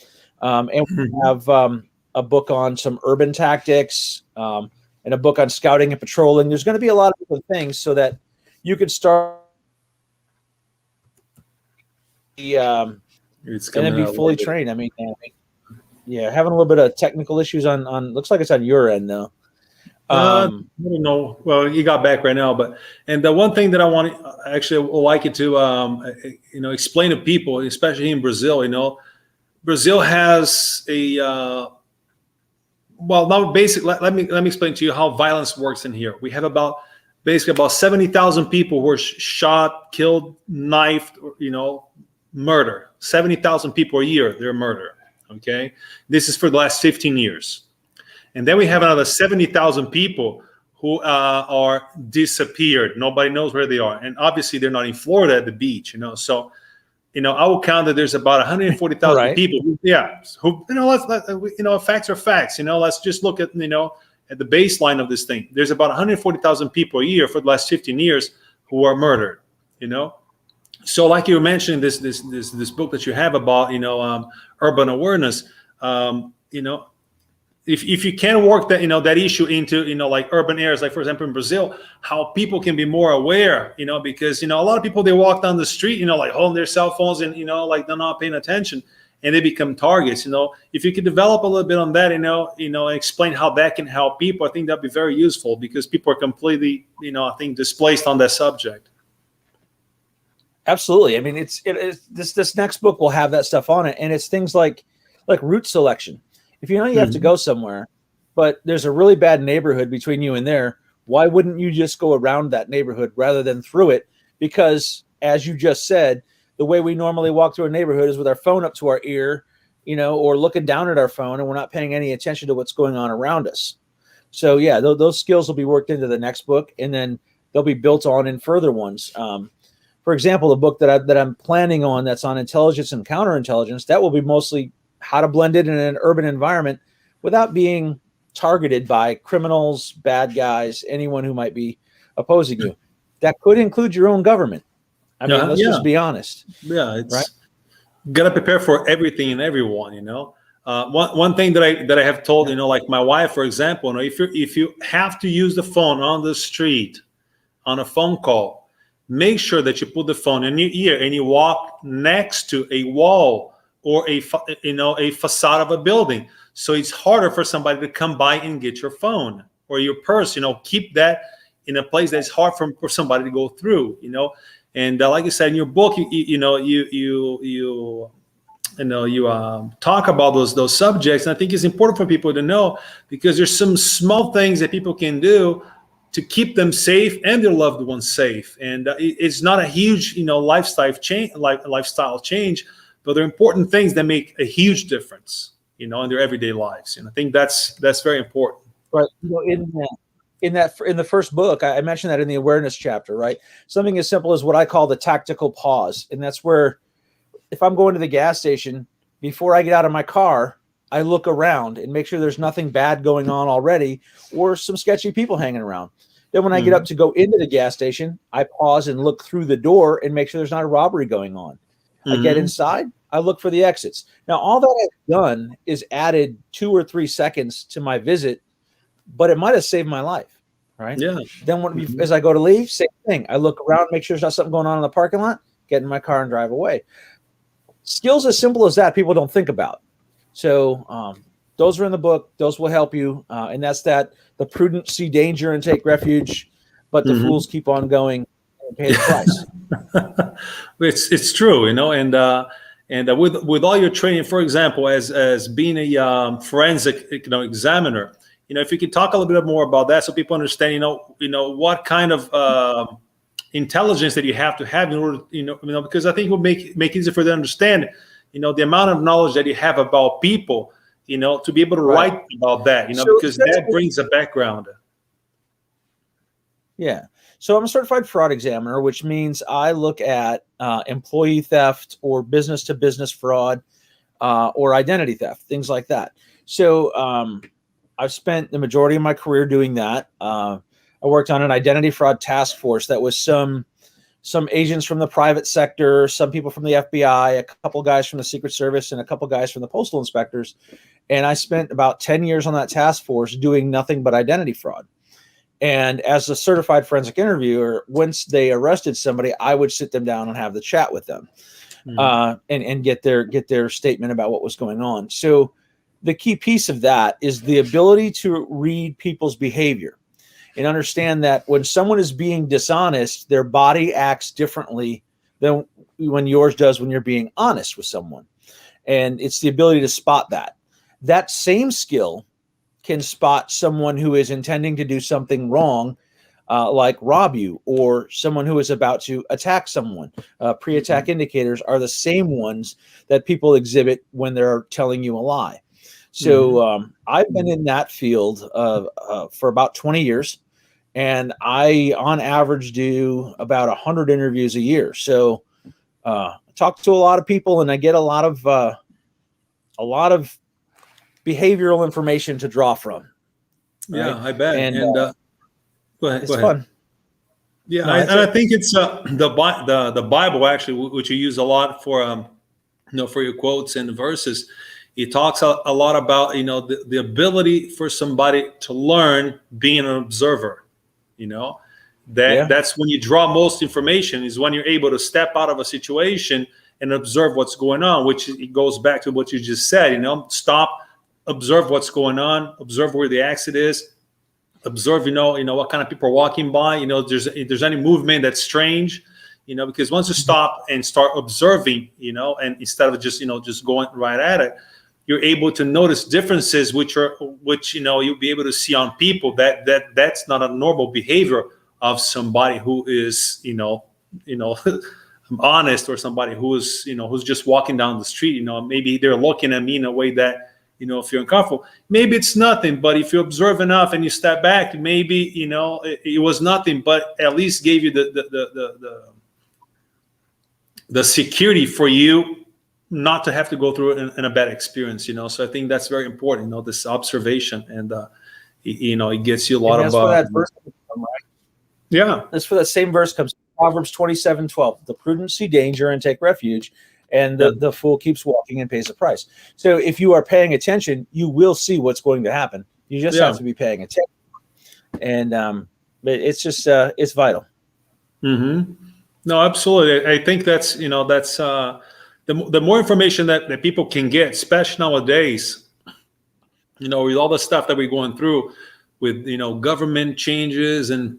And we have a book on some urban tactics and a book on scouting and patrolling. There's going to be a lot of different things so that you could start and then be fully trained. I mean, having a little bit of technical issues on looks like it's on your end though. I don't know. Well, you got back right now, and the one thing that I want to actually would like you to explain to people, especially in Brazil. Brazil has a now basic. Let me explain to you how violence works in here. We have about 70,000 people who are shot, killed, knifed, murder. 70,000 people a year they're murdered. Okay, this is for the last 15 years. And then we have another 70,000 people who are disappeared. Nobody knows where they are. And obviously they're not in Florida at the beach, So, I will count that there's about 140,000 people. Yeah. Who, facts are facts. Let's just look at, at the baseline of this thing. There's about 140,000 people a year for the last 15 years who are murdered, So like you were mentioning this book that you have about, urban awareness, If you can work that that issue into like urban areas, like for example in Brazil, how people can be more aware, because a lot of people, they walk down the street, like holding their cell phones and like they're not paying attention, and they become targets. If you could develop a little bit on that, explain how that can help people, I think that'd be very useful, because people are completely I think displaced on that subject. Absolutely. I mean, it's this next book will have that stuff on it, and it's things like route selection. If you have to go somewhere, but there's a really bad neighborhood between you and there, why wouldn't you just go around that neighborhood rather than through it? Because as you just said, the way we normally walk through a neighborhood is with our phone up to our ear, or looking down at our phone, and we're not paying any attention to what's going on around us. So yeah, those skills will be worked into the next book, and then they'll be built on in further ones. For example, the book that I'm planning on that's on intelligence and counterintelligence, that will be mostly how to blend it in an urban environment without being targeted by criminals, bad guys, anyone who might be opposing you. That could include your own government. I mean, let's just be honest. Yeah, it's right. Gotta prepare for everything and everyone. One thing that I have told, like my wife, for example, if you have to use the phone on the street on a phone call, make sure that you put the phone in your ear and you walk next to a wall or a facade of a building, so it's harder for somebody to come by and get your phone or your purse. Keep that in a place that's hard for somebody to go through. And like you said in your book, you talk about those subjects, and I think it's important for people to know, because there's some small things that people can do to keep them safe and their loved ones safe. And it's not a huge lifestyle change, but they're important things that make a huge difference in their everyday lives. And I think that's very important. Right. In the first book, I mentioned that in the awareness chapter, right? Something as simple as what I call the tactical pause. And that's where, if I'm going to the gas station, before I get out of my car, I look around and make sure there's nothing bad going on already or some sketchy people hanging around. Then when I get up to go into the gas station, I pause and look through the door and make sure there's not a robbery going on. I get inside, I look for the exits. Now, all that I've done is added 2 or 3 seconds to my visit, but it might have saved my life, right? Yeah. Then as I go to leave, same thing. I look around, make sure there's not something going on in the parking lot, get in my car and drive away. Skills as simple as that, people don't think about. So those are in the book. Those will help you. And that's that: the prudent see danger and take refuge, but the fools keep on going and pay the price. It's true, and with all your training, for example, as being a forensic examiner, if you could talk a little bit more about that, so people understand, what kind of intelligence that you have to have in order, because I think it will make it easier for them to understand, the amount of knowledge that you have about people, to be able to write about that, because that brings a background. Yeah. So I'm a certified fraud examiner, which means I look at employee theft or business to business fraud or identity theft, things like that. So I've spent the majority of my career doing that. I worked on an identity fraud task force that was some agents from the private sector, some people from the FBI, a couple guys from the Secret Service, and a couple guys from the postal inspectors. And I spent about 10 years on that task force doing nothing but identity fraud. And as a certified forensic interviewer, once they arrested somebody, I would sit them down and have the chat with them and get their statement about what was going on. So the key piece of that is the ability to read people's behavior and understand that when someone is being dishonest, their body acts differently than when yours does when you're being honest with someone. And it's the ability to spot that. That same skill can spot someone who is intending to do something wrong, like rob you, or someone who is about to attack someone. Pre-attack indicators are the same ones that people exhibit when they're telling you a lie. So I've been in that field for about 20 years, and I, on average, do about 100 interviews a year. So I talk to a lot of people, and I get a lot of behavioral information to draw from. Yeah, right? I bet. And go ahead. It's fun. Yeah, I think it's the Bible, actually, which you use a lot for for your quotes and verses. It talks a lot about the ability for somebody to learn being an observer. That's when you draw most information, is when you're able to step out of a situation and observe what's going on, which it goes back to what you just said. Stop, observe what's going on, observe where the exit is, observe what kind of people are walking by. If there's any movement that's strange, because once you stop and start observing, and instead of just going right at it, you're able to notice differences, which you'll be able to see on people that's not a normal behavior of somebody who is honest, or somebody who is who's just walking down the street. Maybe they're looking at me in a way that if you're uncomfortable, maybe it's nothing, but if you observe enough and you step back, maybe it was nothing, but at least gave you the security for you not to have to go through in a bad experience. So I think that's very important, this observation, and it gets you a lot of that verse comes from, right? Yeah, that's where that same verse comes. Proverbs 27:12. The prudent see danger and take refuge, and Yeah. the fool keeps walking and pays the price. So if you are paying attention, you will see what's going to happen. You just have to be paying attention. And but it's just it's vital. Mm-hmm. No, absolutely. I think that's the more information that people can get, especially nowadays, with all the stuff that we're going through with government changes and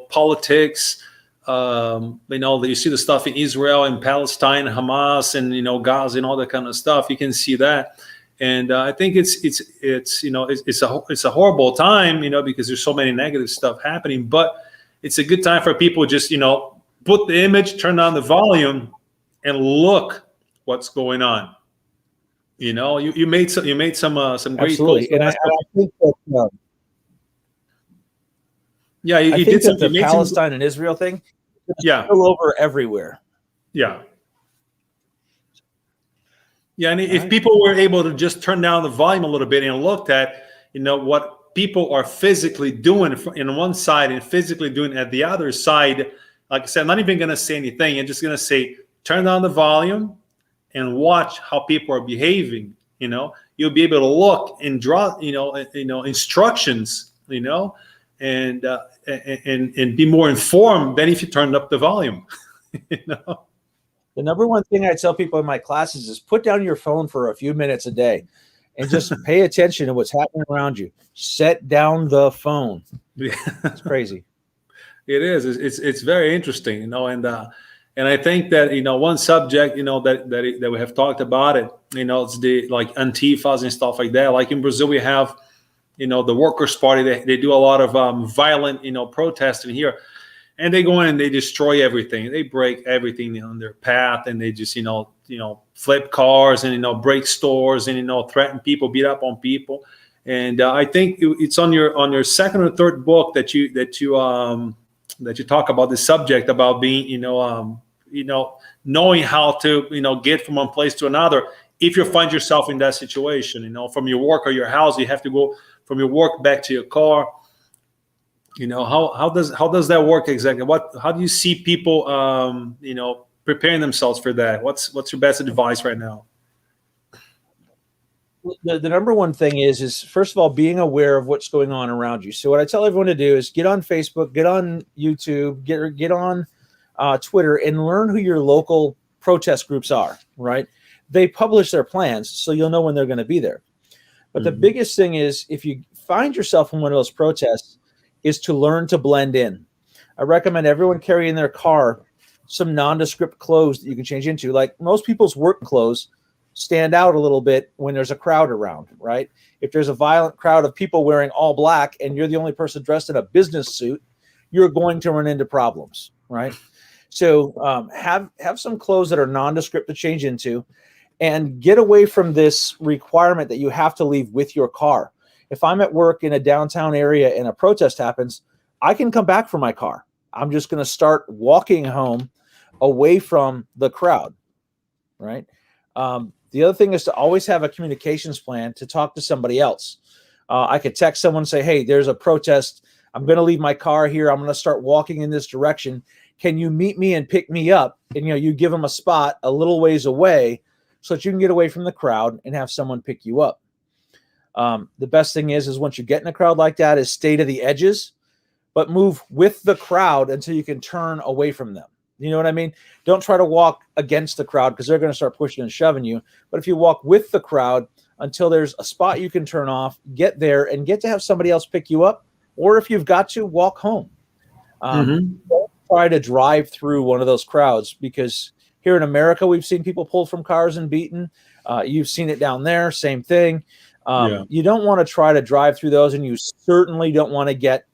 politics. That you see the stuff in Israel and Palestine, Hamas, and Gaza and all that kind of stuff. You can see that, and I think it's a horrible time, because there's so many negative stuff happening. But it's a good time for people just put the image, turn down the volume, and look what's going on. You made some great Absolutely, posts. and I think that yeah, I you think did that some. the Palestine and Israel thing Yeah, spill over everywhere. yeah, yeah. And if Right. people were able to just turn down the volume a little bit and looked at what people are physically doing in one side and physically doing at the other side, like I said, I'm not even going to say anything. I'm just going to say turn down the volume and watch how people are behaving. You'll be able to look and draw instructions, and be more informed than if you turned up the volume. The number one thing I tell people in my classes is put down your phone for a few minutes a day and just pay attention to what's happening around you. Set down the phone. It's crazy. It is. It's very interesting, and I think that one subject that we have talked about it. It's the like Antifas and stuff like that. Like in Brazil, we have the Workers' Party. They do a lot of violent protesting here, and they go in and they destroy everything. They break everything on their path, and they just flip cars and break stores and threaten people, beat up on people. And I think it's on your second or third book that you talk about this subject about being knowing how to get from one place to another. If you find yourself in that situation, from your work or your house, you have to go from your work back to your car. How does that work exactly? How do you see people preparing themselves for that? What's your best advice right now? The number one thing is first of all being aware of what's going on around you. So what I tell everyone to do is get on Facebook, get on YouTube, get on Twitter, and learn who your local protest groups are. Right? They publish their plans, so you'll know when they're going to be there. But the biggest thing is if you find yourself in one of those protests, is to learn to blend in. I recommend everyone carry in their car some nondescript clothes that you can change into. Like most people's work clothes stand out a little bit when there's a crowd around, right? If there's a violent crowd of people wearing all black and you're the only person dressed in a business suit, you're going to run into problems, right? So have some clothes that are nondescript to change into, and get away from this requirement that you have to leave with your car. If I'm at work in a downtown area and a protest happens, I can come back for my car. I'm just going to start walking home away from the crowd, right? The other thing is to always have a communications plan to talk to somebody else. I could text someone and say, hey, there's a protest. I'm going to leave my car here. I'm going to start walking in this direction. Can you meet me and pick me up? And, you give them a spot a little ways away so that you can get away from the crowd and have someone pick you up. The best thing is once you get in a crowd like that is stay to the edges, but move with the crowd until you can turn away from them. You know what I mean? Don't try to walk against the crowd because they're going to start pushing and shoving you. But if you walk with the crowd until there's a spot you can turn off, get there and get to have somebody else pick you up. Or if you've got to, walk home. Don't try to drive through one of those crowds because here in America, we've seen people pulled from cars and beaten. You've seen it down there, same thing. You don't want to try to drive through those, and you certainly don't want to get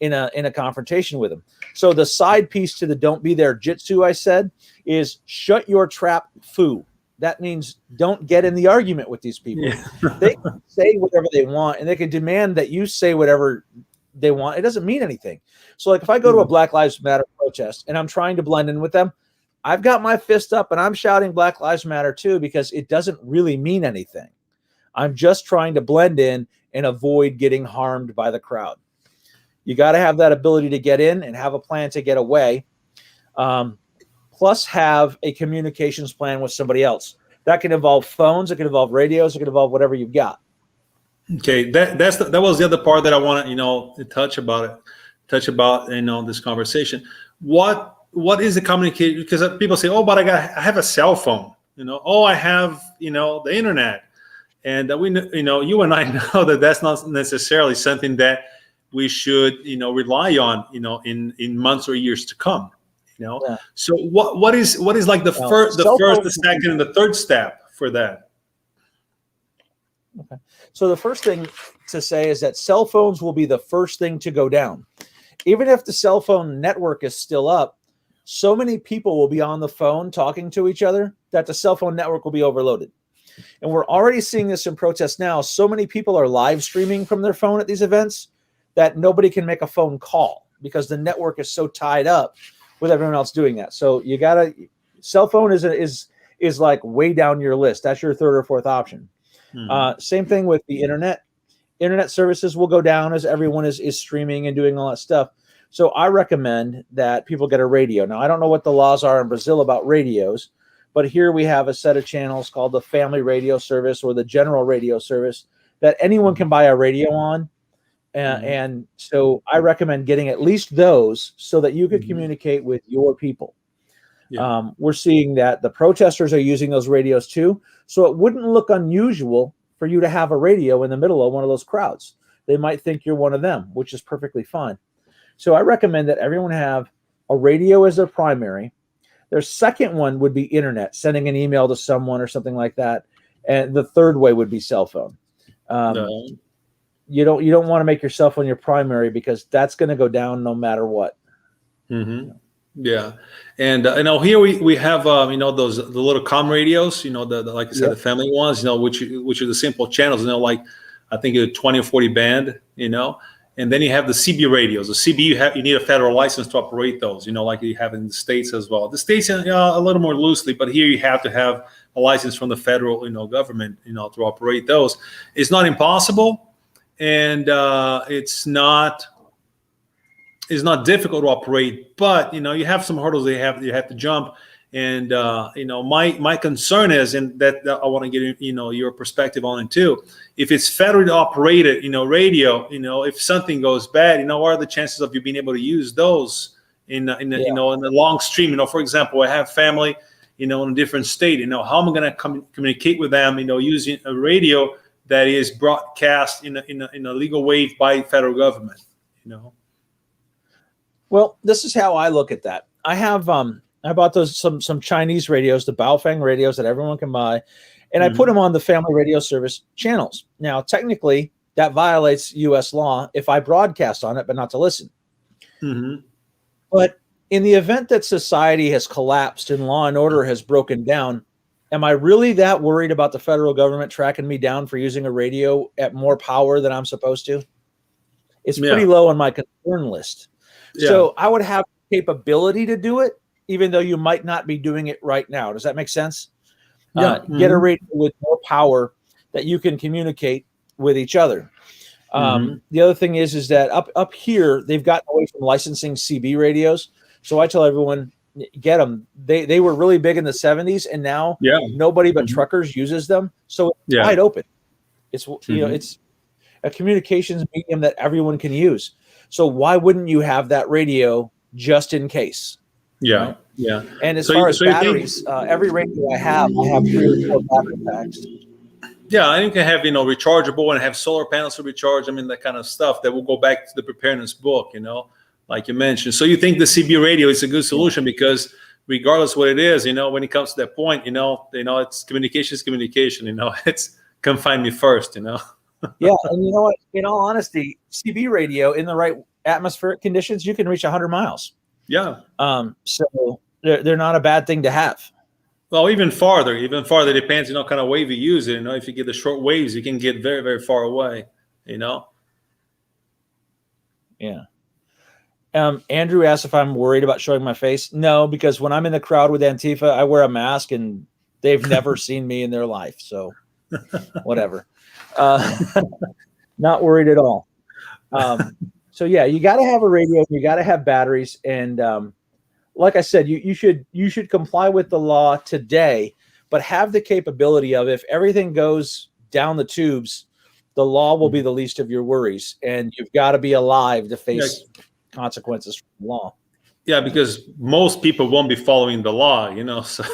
in a confrontation with them. So the side piece to the don't be there jitsu I said is shut your trap, foo. That means don't get in the argument with these people. Yeah. They can say whatever they want, and they can demand that you say whatever they want. It doesn't mean anything. So like if I go to a Black Lives Matter protest and I'm trying to blend in with them, I've got my fist up and I'm shouting Black Lives Matter too, because it doesn't really mean anything. I'm just trying to blend in and avoid getting harmed by the crowd. You got to have that ability to get in and have a plan to get away. Plan plus have a communications plan with somebody else. That can involve phones, it can involve radios, it can involve whatever you've got. Okay, that was the other part that I want to touch about this conversation. What is the communication? Because people say, oh, but I have a cell phone. Oh, I have the internet, and you and I know that that's not necessarily something that we should rely on in months or years to come. Yeah. So what is like the first, the second, and the third step for that? Okay. So the first thing to say is that cell phones will be the first thing to go down. Even if the cell phone network is still up, so many people will be on the phone talking to each other that the cell phone network will be overloaded. And we're already seeing this in protests now. So many people are live streaming from their phone at these events that nobody can make a phone call because the network is so tied up with everyone else doing that. So cell phone is like way down your list. That's your third or fourth option. Same thing with the internet. Internet services will go down as everyone is streaming and doing all that stuff. So I recommend that people get a radio. Now, I don't know what the laws are in Brazil about radios, but here we have a set of channels called the family radio service or the general radio service that anyone can buy a radio on. And so I recommend getting at least those so that you can communicate with your people. Yeah. We're seeing that the protesters are using those radios too. So it wouldn't look unusual for you to have a radio in the middle of one of those crowds. They might think you're one of them, which is perfectly fine. So I recommend that everyone have a radio as their primary. Their second one would be internet, sending an email to someone or something like that. And the third way would be cell phone. You don't want to make your cell phone your primary because that's going to go down no matter what. Yeah, and here we have the little comm radios, like I said, the family ones, which are the simple channels, like I think a 20 or 40 band, and then you have the CB radios. The CB you need a federal license to operate those, like you have in the States as well. The States a little more loosely, but here you have to have a license from the federal government to operate those. It's not impossible, and it's not difficult to operate, but you have some hurdles you have to jump. And my concern is, and that I want to get your perspective on it too. If it's federally operated, radio, if something goes bad, what are the chances of you being able to use those in the long stream? For example, I have family, in a different state. How am I going to communicate with them? using a radio that is broadcast in a legal way by federal government. Well, this is how I look at that. I have I bought those some Chinese radios, the Baofeng radios that everyone can buy, and I put them on the family radio service channels. Now, technically, that violates U.S. law if I broadcast on it, but not to listen. But in the event that society has collapsed and law and order has broken down, am I really that worried about the federal government tracking me down for using a radio at more power than I'm supposed to? It's pretty low on my concern list. So I would have capability to do it, even though you might not be doing it right now. Does that make sense? Get a radio with more power that you can communicate with each other. The other thing is that up here, they've gotten away from licensing CB radios. So I tell everyone, get them. They were really big in the 70s, and now nobody but truckers uses them. So it's wide open. It's it's a communications medium that everyone can use. So why wouldn't you have that radio just in case? Yeah. And as far as batteries, every radio I have 3 or 4 battery packs. Yeah, I think I have rechargeable and have solar panels to recharge. That kind of stuff that will go back to the preparedness book. Like you mentioned. So you think the CB radio is a good solution because regardless what it is, when it comes to that point, it's communication is communication. It's come find me first. Yeah, and you know what? In all honesty, CB radio in the right atmospheric conditions, you can reach 100 miles. Yeah. So they're not a bad thing to have. Well, even farther depends, kind of wave you use it. If you get the short waves, you can get very, very far away. Yeah. Andrew asked if I'm worried about showing my face. No, because when I'm in the crowd with Antifa, I wear a mask, and they've never seen me in their life. So whatever. Not worried at all. So yeah, you got to have a radio, you got to have batteries, and like I said, you should comply with the law today, but have the capability of, if everything goes down the tubes, the law will be the least of your worries, and you've got to be alive to Yeah, face consequences from the law. yeah, because most people won't be following the law, you know. So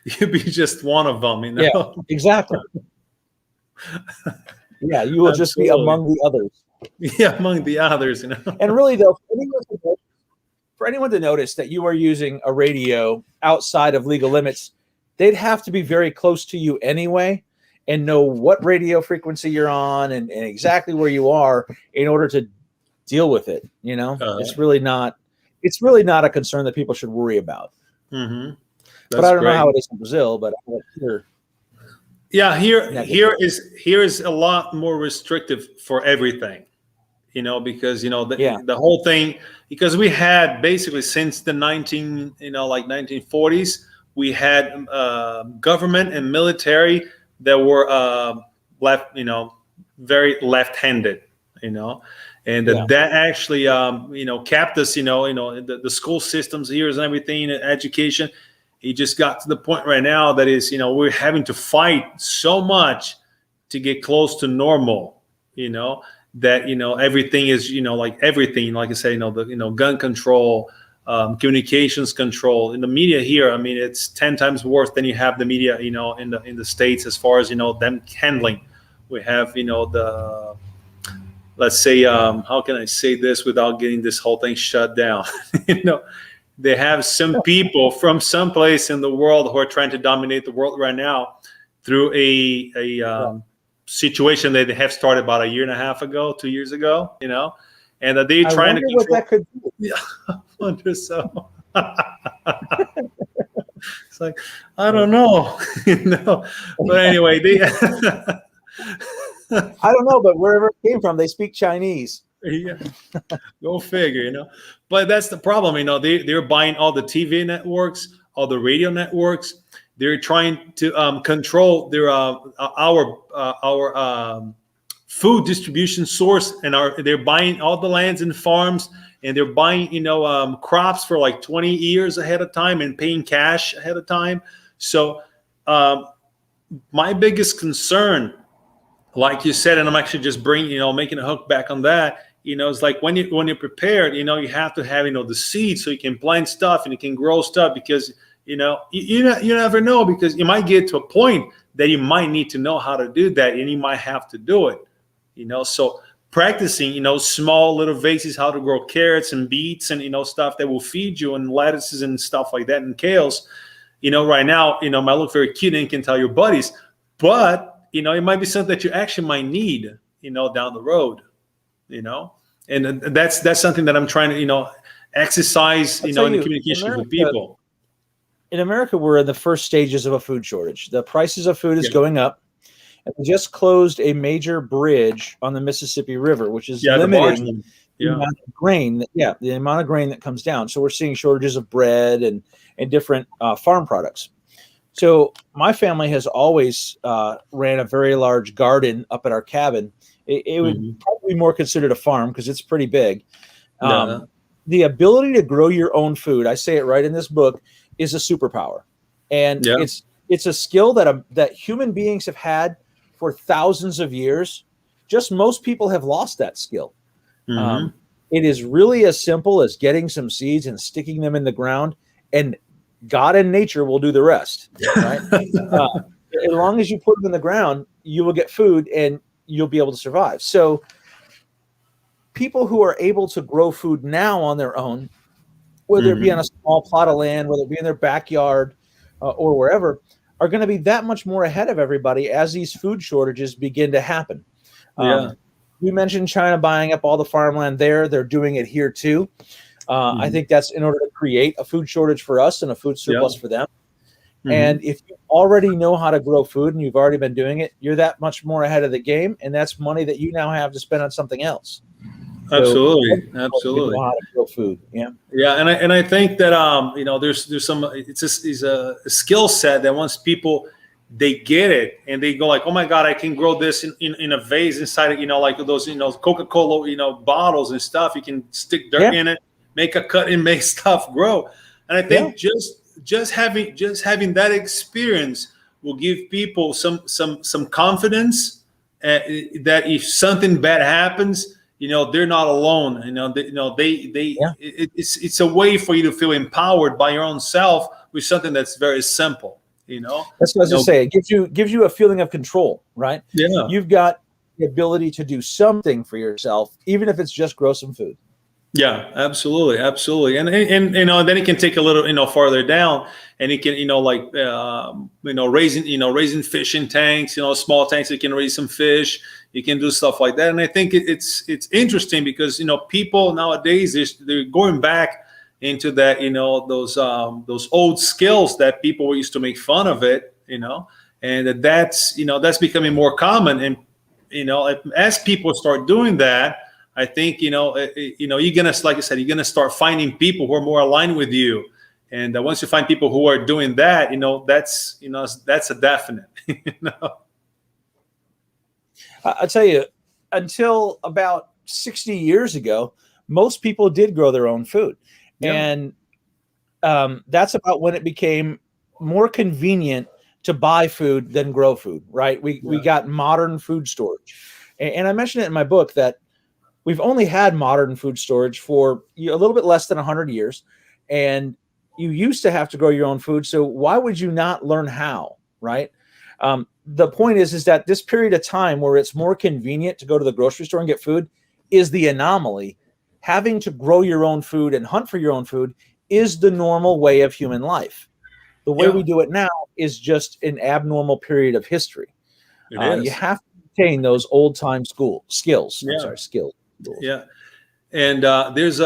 you'd be just one of them, you Yeah, know. exactly. Yeah, you will just be Absolutely. among the others. Yeah, among the others, you know. And really, though, for anyone to notice that you are using a radio outside of legal limits, they'd have to be very close to you anyway and know what radio frequency you're on and exactly where you are in order to deal with it. You know, it's really not a concern that people should worry about. Mm-hmm. But I don't know how it is in Brazil, but here. Yeah, here is a lot more restrictive for everything, you know, because you know the whole thing, because we had basically since the 1940s, we had government and military that were left, you know, very left-handed, you know, and that actually you know, kept us, you know the school systems here and everything, education. It just got to the point right now that is, you know, we're having to fight so much to get close to normal, you know, that, you know, everything is, you know, like everything, like I say, you know, gun control, communications control in the media here. I mean, it's 10 times worse than you have the media, you know, in the States, as far as, you know, them handling. We have, you know, let's say, how can I say this without getting this whole thing shut down? You know, they have some people from some place in the world who are trying to dominate the world right now through a situation that they have started about a year and a half ago, 2 years ago, you know, and that they're trying to control. What that could be. Yeah, I wonder so. It's like, I don't know, you know, but anyway, I don't know, but wherever it came from, they speak Chinese. Yeah, go figure, you know. But that's the problem, you know. They're buying all the TV networks, all the radio networks. They're trying to control their our food distribution source, and they're buying all the lands and farms, and they're buying, you know, crops for like 20 years ahead of time and paying cash ahead of time. So my biggest concern, like you said, and I'm actually just making a hook back on that. You know, it's like when you're prepared, you know, you have to have, you know, the seed so you can plant stuff and you can grow stuff, because, you know, you never know, because you might get to a point that you might need to know how to do that, and you might have to do it, you know. So practicing, you know, small little vases, how to grow carrots and beets and, you know, stuff that will feed you, and lettuces and stuff like that, and kales, you know, right now, you know, might look very cute and you can tell your buddies, but, you know, it might be something that you actually might need, you know, down the road, you know. And that's something that I'm trying to, you know, exercise, you know, in the communication with people. In America, we're in the first stages of a food shortage. The prices of food is going up. And we just closed a major bridge on the Mississippi River, which is limiting the amount of grain. The amount of grain that comes down. So we're seeing shortages of bread and different farm products. So my family has always ran a very large garden up at our cabin. It would probably be more considered a farm because it's pretty big. The ability to grow your own food, I say it right in this book, is a superpower. And it's a skill that human beings have had for thousands of years. Just most people have lost that skill. It is really as simple as getting some seeds and sticking them in the ground, and God and nature will do the rest. Right? As long as you put them in the ground, you will get food and you'll be able to survive. So people who are able to grow food now on their own, whether it be on a small plot of land, whether it be in their backyard or wherever, are going to be that much more ahead of everybody as these food shortages begin to happen. You mentioned China buying up all the farmland there. They're doing it here too. I think that's in order to create a food shortage for us and a food surplus for them. And if you already know how to grow food and you've already been doing it, you're that much more ahead of the game. And that's money that you now have to spend on something else. Absolutely. Know how to grow food. And I think that you know, there's some, it's a skill set that once people, they get it and they go like, oh my God, I can grow this in a vase inside it, you know, like those, you know, Coca-Cola, you know, bottles and stuff. You can stick dirt in it, make a cut and make stuff grow. And I think just having that experience will give people some confidence that if something bad happens, they're not alone. It's a way for you to feel empowered by your own self with something that's very simple. That's what I was going to say. It gives you a feeling of control, right? Yeah. You've got the ability to do something for yourself, even if it's just grow some food. Yeah, absolutely, absolutely, and then it can take a little farther down, and it can raising fish in tanks, small tanks. You can raise some fish. You can do stuff like that, and I think it's interesting because people nowadays they're going back into that those old skills that people used to make fun of it, and that's becoming more common, and as people start doing that. I think you're gonna, like I said, you're gonna start finding people who are more aligned with you, and once you find people who are doing that, that's a definite. I'll tell you, until about 60 years ago, most people did grow their own food, and that's about when it became more convenient to buy food than grow food. Right? We got modern food storage, and I mentioned it in my book that. We've only had modern food storage for a little bit less than 100 years, and you used to have to grow your own food. So why would you not learn how, right? The point is that this period of time where it's more convenient to go to the grocery store and get food is the anomaly. Having to grow your own food and hunt for your own food is the normal way of human life. The way we do it now is just an abnormal period of history. You have to retain those old-time skills. Skills. Yeah, and there's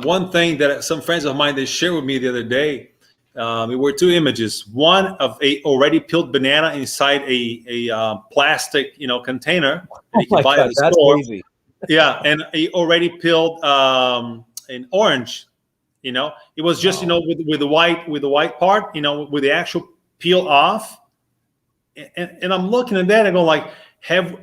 one thing that some friends of mine they shared with me the other day. There were two images. One of a already peeled banana inside a plastic container that you can buy at the store. Crazy. Yeah, and a already peeled an orange. It was just with the white part. With the actual peel off. And I'm looking at that and go like.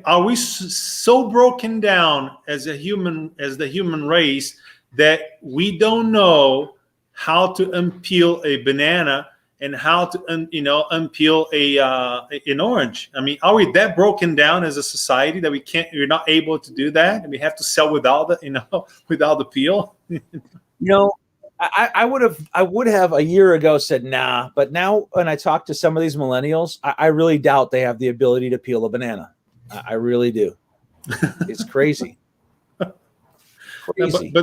Are we so broken down as the human race that we don't know how to unpeel a banana and how to unpeel an orange? I mean, are we that broken down as a society that we're not able to do that, and we have to sell without the peel? I would have a year ago said nah, but now when I talk to some of these millennials, I really doubt they have the ability to peel a banana. I really do. It's crazy. Crazy.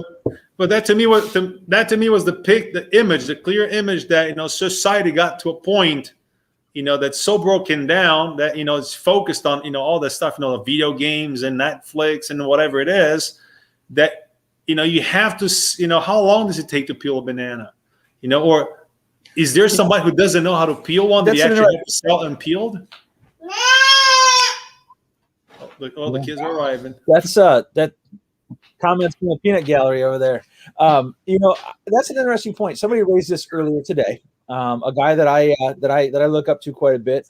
But that to me was the clear image that society got to a point that's so broken down that it's focused on all that stuff, the video games and Netflix and whatever it is that you have to how long does it take to peel a banana, or is there somebody who doesn't know how to peel one that you actually have to sell unpeeled? Look, the kids are arriving. That's that comments from the peanut gallery over there. That's an interesting point. Somebody raised this earlier today. A guy that I look up to quite a bit.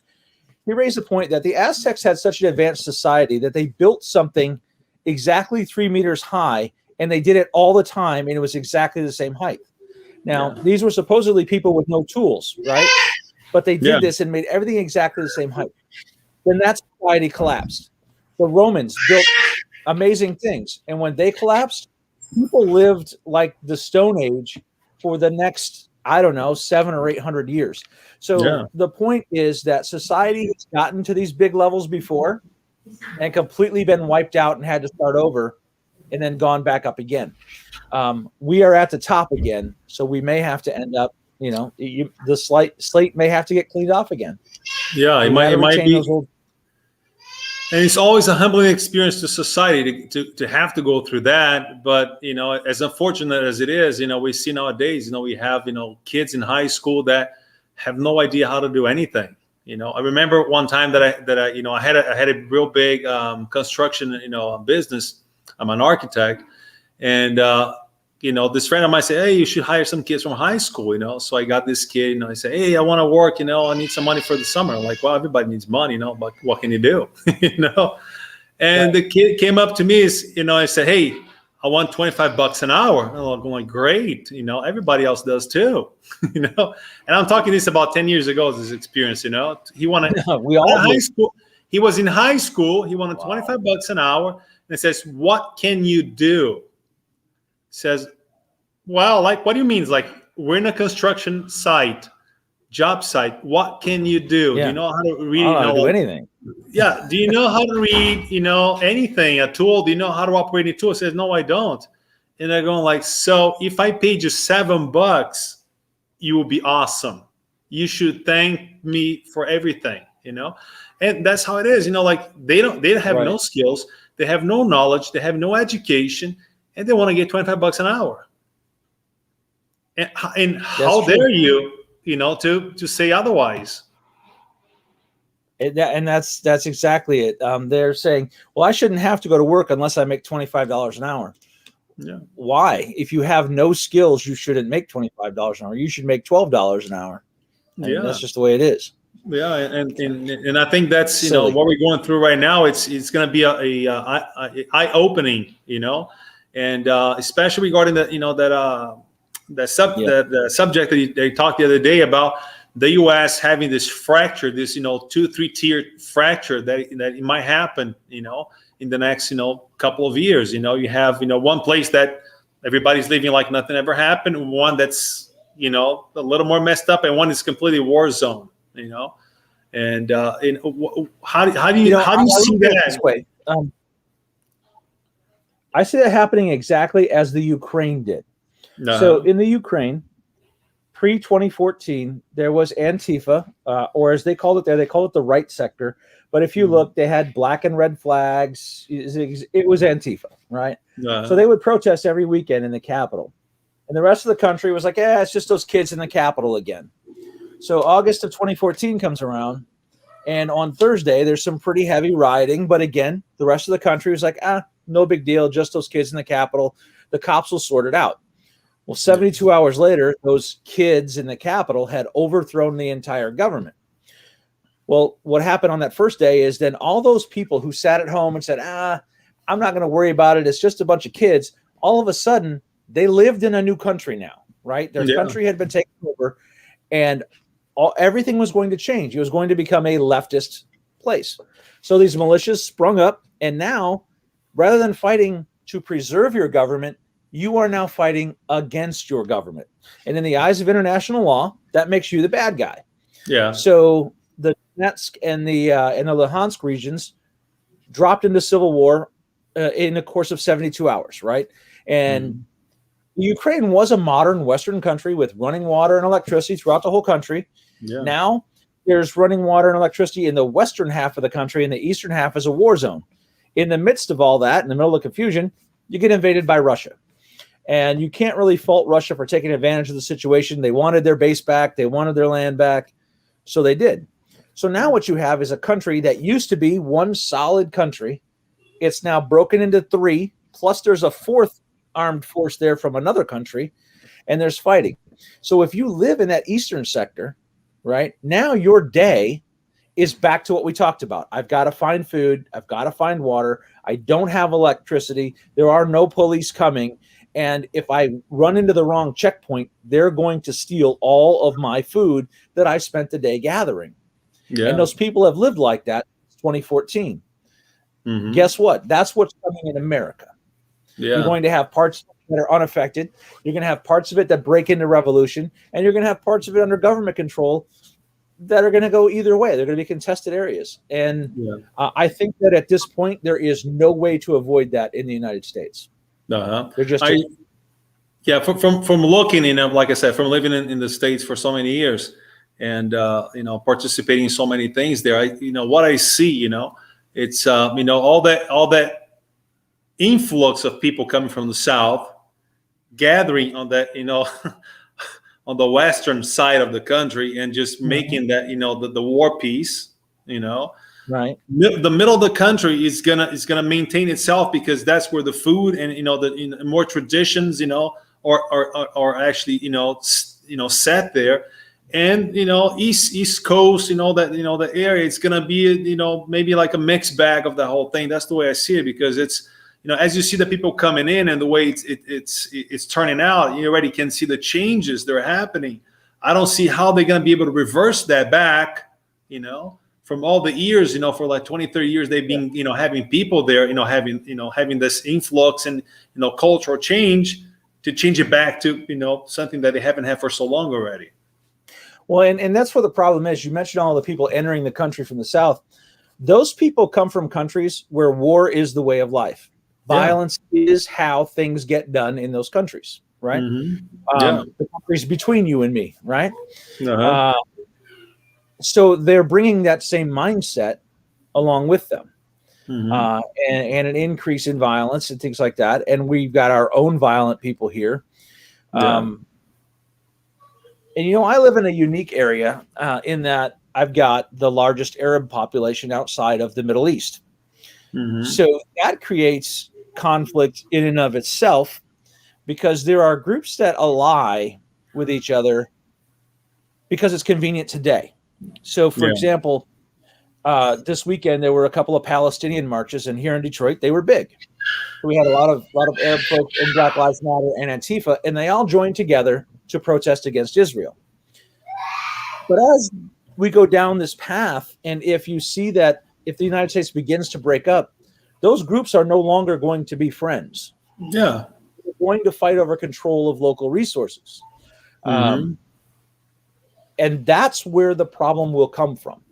He raised the point that the Aztecs had such an advanced society that they built something exactly 3 meters high, and they did it all the time, and it was exactly the same height. Now, these were supposedly people with no tools, right? But they did this and made everything exactly the same height. Then that society collapsed. The Romans built amazing things. And when they collapsed, people lived like the Stone Age for the next, 700 or 800 years. So the point is that society has gotten to these big levels before and completely been wiped out and had to start over and then gone back up again. We are at the top again. So we may have to end up, the slate may have to get cleaned off again. Yeah, it might be. And it's always a humbling experience to society to have to go through that. But, as unfortunate as it is, we see nowadays, we have, kids in high school that have no idea how to do anything. I remember one time that I had a real big construction, business. I'm an architect. And, this friend of mine said, hey, you should hire some kids from high school, So I got this kid, I said, hey, I want to work, I need some money for the summer. I'm like, well, everybody needs money, but what can you do? And the kid came up to me, I said, hey, I want $25 an hour. And I'm going, great. Everybody else does too. And I'm talking this about 10 years ago, this experience, he wanted We all high do. school. He was in high school. He wanted Wow. $25 an hour. And it says, what can you do? Says, well, like, what do you mean? It's like, we're in a construction site, job site. What can you do? Yeah. Do you know how to read? I don't know how to do anything. Yeah. Do you know how to read, anything, a tool? Do you know how to operate a tool? It says, no, I don't. And they're going like, so if I paid you $7, you will be awesome. You should thank me for everything, And that's how it is, like they have Right. no skills. They have no knowledge. They have no education, and they want to get $25 an hour. And how dare you, to say otherwise? And that's exactly it. They're saying, well, I shouldn't have to go to work unless I make $25 an hour. Yeah. Why? If you have no skills, you shouldn't make $25 an hour. You should make $12 an hour. And that's just the way it is. Yeah, and I think that's Silly. what we're going through right now. It's going to be a eye opening, and especially regarding the subject that they talked the other day about the U.S. having this fracture, this 2-3 tier fracture that it might happen, in the next couple of years. You have one place that everybody's living like nothing ever happened, one that's a little more messed up, and one is completely war zone. And how do you see that? This way? I see that happening exactly as the Ukraine did. So in the Ukraine, pre-2014, there was Antifa, or as they called it there, they called it the right sector. But if you look, they had black and red flags. It was Antifa, right? So they would protest every weekend in the Capitol. And the rest of the country was like, it's just those kids in the Capitol again. So August of 2014 comes around, and on Thursday, there's some pretty heavy rioting. But again, the rest of the country was like, no big deal, just those kids in the Capitol. The cops will sort it out. Well, 72 hours later, those kids in the Capitol had overthrown the entire government. Well, what happened on that first day is then all those people who sat at home and said, I'm not going to worry about it, it's just a bunch of kids, all of a sudden, they lived in a new country now, right? Their country had been taken over, and everything was going to change. It was going to become a leftist place. So these militias sprung up, and now, rather than fighting to preserve your government, you are now fighting against your government. And in the eyes of international law, that makes you the bad guy. Yeah. So the Donetsk and the Luhansk regions dropped into civil war in the course of 72 hours, right? And Ukraine was a modern Western country with running water and electricity throughout the whole country. Yeah. Now there's running water and electricity in the western half of the country, and the eastern half is a war zone. In the midst of all that, in the middle of confusion, you get invaded by Russia. And you can't really fault Russia for taking advantage of the situation. They wanted their base back. They wanted their land back. So they did. So now what you have is a country that used to be one solid country. It's now broken into three. Plus there's a fourth armed force there from another country. And there's fighting. So if you live in that eastern sector, right, now your day is back to what we talked about. I've got to find food. I've got to find water. I don't have electricity. There are no police coming. And if I run into the wrong checkpoint, they're going to steal all of my food that I spent the day gathering. Yeah. And those people have lived like that since 2014. Mm-hmm. Guess what? That's what's coming in America. Yeah. You're going to have parts that are unaffected. You're going to have parts of it that break into revolution. And you're going to have parts of it under government control that are going to go either way. They're going to be contested areas. And I think that at this point, there is no way to avoid that in the United States. They're just from looking, like I said, from living in the States for so many years, and participating in so many things there. What I see, it's all that influx of people coming from the South, gathering on that on the western side of the country, and just making that the war peace, Right. The middle of the country is gonna maintain itself, because that's where the food and the more traditions are actually set there. And East Coast, the area, it's gonna be maybe like a mixed bag of the whole thing. That's the way I see it, because it's as you see the people coming in and the way it's turning out, you already can see the changes that are happening. I don't see how they're going to be able to reverse that back, from all the years, for like 20, 30 years, they've been, having people there, having this influx and, cultural change, to change it back to, something that they haven't had for so long already. Well, and that's where the problem is. You mentioned all the people entering the country from the South. Those people come from countries where war is the way of life. Violence is how things get done in those countries, right? The countries between you and me, right? So they're bringing that same mindset along with them, and an increase in violence and things like that. And we've got our own violent people here. And, I live in a unique area in that I've got the largest Arab population outside of the Middle East. So that creates conflict in and of itself, because there are groups that ally with each other because it's convenient today. So, for example, this weekend there were a couple of Palestinian marches, and here in Detroit they were big. We had a lot of Arab folks in Black Lives Matter and Antifa, and they all joined together to protest against Israel. But as we go down this path, and if you see that if the United States begins to break up, those groups are no longer going to be friends. They're going to fight over control of local resources. And that's where the problem will come from.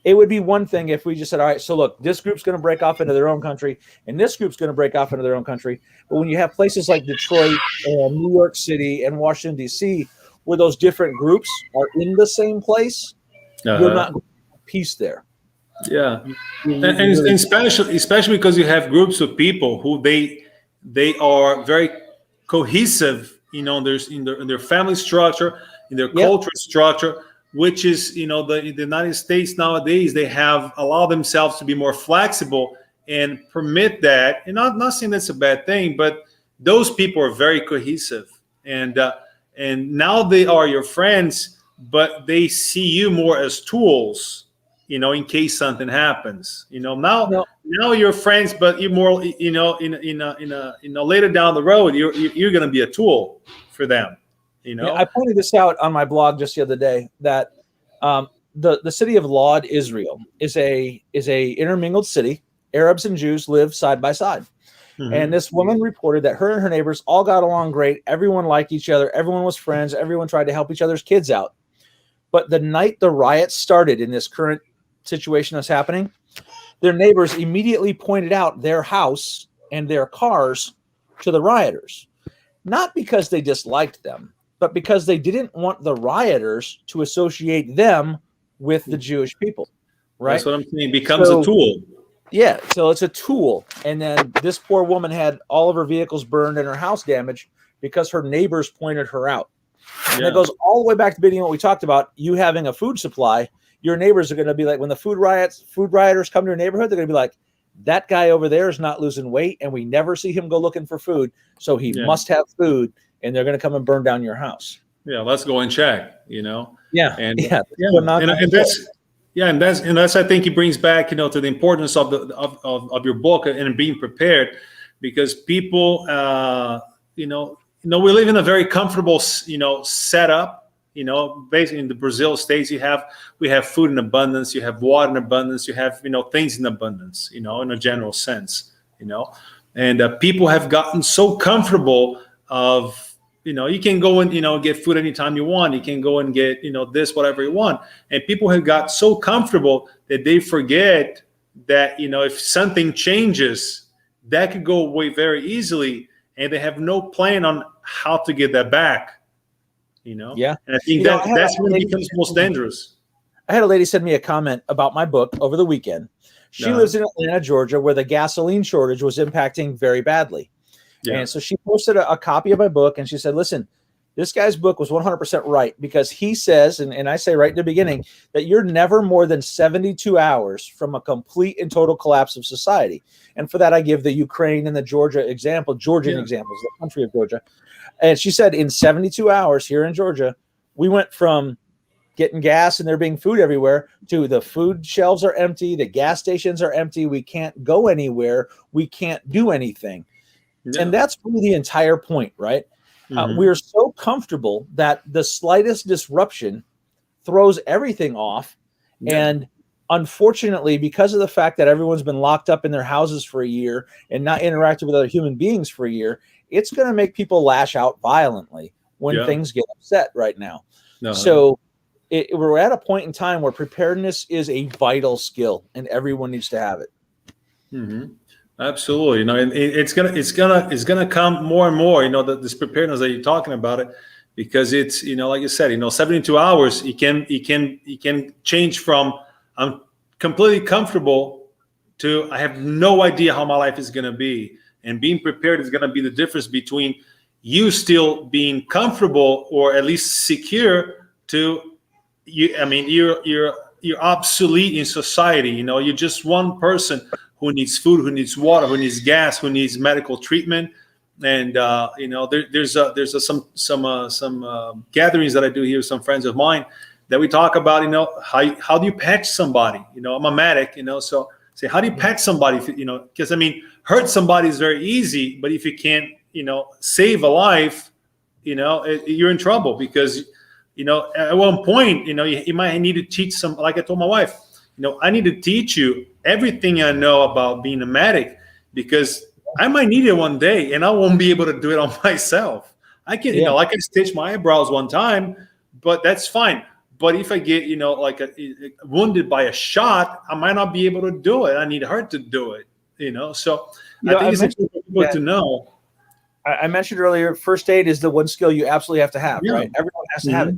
It would be one thing if we just said, all right, so look, this group's going to break off into their own country, and this group's going to break off into their own country. But when you have places like Detroit and New York City and Washington, D.C., where those different groups are in the same place, you're not going to have peace there. And especially because you have groups of people who they are very cohesive, in their family structure, in their culture structure, which is, the United States nowadays, they have allowed themselves to be more flexible and permit that. And not saying that's a bad thing, but those people are very cohesive, and now they are your friends, but they see you more as tools, in case something happens. Now you're friends, but you're more, later down the road, you're going to be a tool for them. I pointed this out on my blog just the other day that the city of Lod, Israel, is a intermingled city. Arabs and Jews live side by side. And this woman reported that her and her neighbors all got along great. Everyone liked each other. Everyone was friends. Everyone tried to help each other's kids out. But the night the riots started in this current situation that's happening, their neighbors immediately pointed out their house and their cars to the rioters, not because they disliked them, but because they didn't want the rioters to associate them with the Jewish people. Right? That's what I'm saying. It becomes a tool. Yeah, so it's a tool. And then this poor woman had all of her vehicles burned and her house damaged because her neighbors pointed her out. And it goes all the way back to beginning what we talked about, you having a food supply. Your neighbors are going to be like, when the food rioters come to your neighborhood, they're going to be like, that guy over there is not losing weight, and we never see him go looking for food, so he must have food, and they're going to come and burn down your house. Let's go and check, And that's I think it brings back, to the importance of of your book and being prepared, because people, we live in a very comfortable, setup. Basically in the Brazil states, we have food in abundance, you have water in abundance, you have, things in abundance, in a general sense, and people have gotten so comfortable of, you can go and, get food anytime you want. You can go and get, this, whatever you want. And people have got so comfortable that they forget that, if something changes, that could go away very easily, and they have no plan on how to get that back. And I think that's when it becomes most dangerous. I had a lady send me a comment about my book over the weekend. She lives in Atlanta, Georgia, where the gasoline shortage was impacting very badly. And so she posted a copy of my book, and she said, listen, this guy's book was 100% right, because he says, and I say right in the beginning, that you're never more than 72 hours from a complete and total collapse of society. And for that, I give the Ukraine and the Georgian examples, the country of Georgia. And she said in 72 hours here in Georgia, we went from getting gas and there being food everywhere, to the food shelves are empty, the gas stations are empty, we can't go anywhere, we can't do anything. Yeah. And that's really the entire point, right? We're so comfortable that the slightest disruption throws everything off. Yeah. And unfortunately, because of the fact that everyone's been locked up in their houses for a year and not interacting with other human beings for a year, it's going to make people lash out violently when things get upset right now. So we're at a point in time where preparedness is a vital skill and everyone needs to have it. Absolutely. You know, and it's gonna come more and more, you know, this preparedness that you're talking about it, because it's, you know, like you said, you know, 72 hours, you can change from I'm completely comfortable to I have no idea how my life is going to be. And being prepared is going to be the difference between you still being comfortable or at least secure to you. I mean, you're obsolete in society. You know, you're just one person who needs food, who needs water, who needs gas, who needs medical treatment. And you know, there's some gatherings that I do here with some friends of mine that we talk about, you know, how do you patch somebody? You know, I'm a medic, you know, so say, how do you patch somebody? You know, because I mean, hurt somebody is very easy, but if you can't, you know, save a life, you know, you're in trouble, because, you know, at one point, you know, you might need to teach some, like I told my wife, you know, I need to teach you everything I know about being a medic, because I might need it one day and I won't be able to do it on myself. I can, you know, I can stitch my eyebrows one time, but that's fine. But if I get, you know, like wounded by a shot, I might not be able to do it. I need her to do it, you know. So I think it's important for people to know. I mentioned earlier, first aid is the one skill you absolutely have to have, right? Everyone has to have it.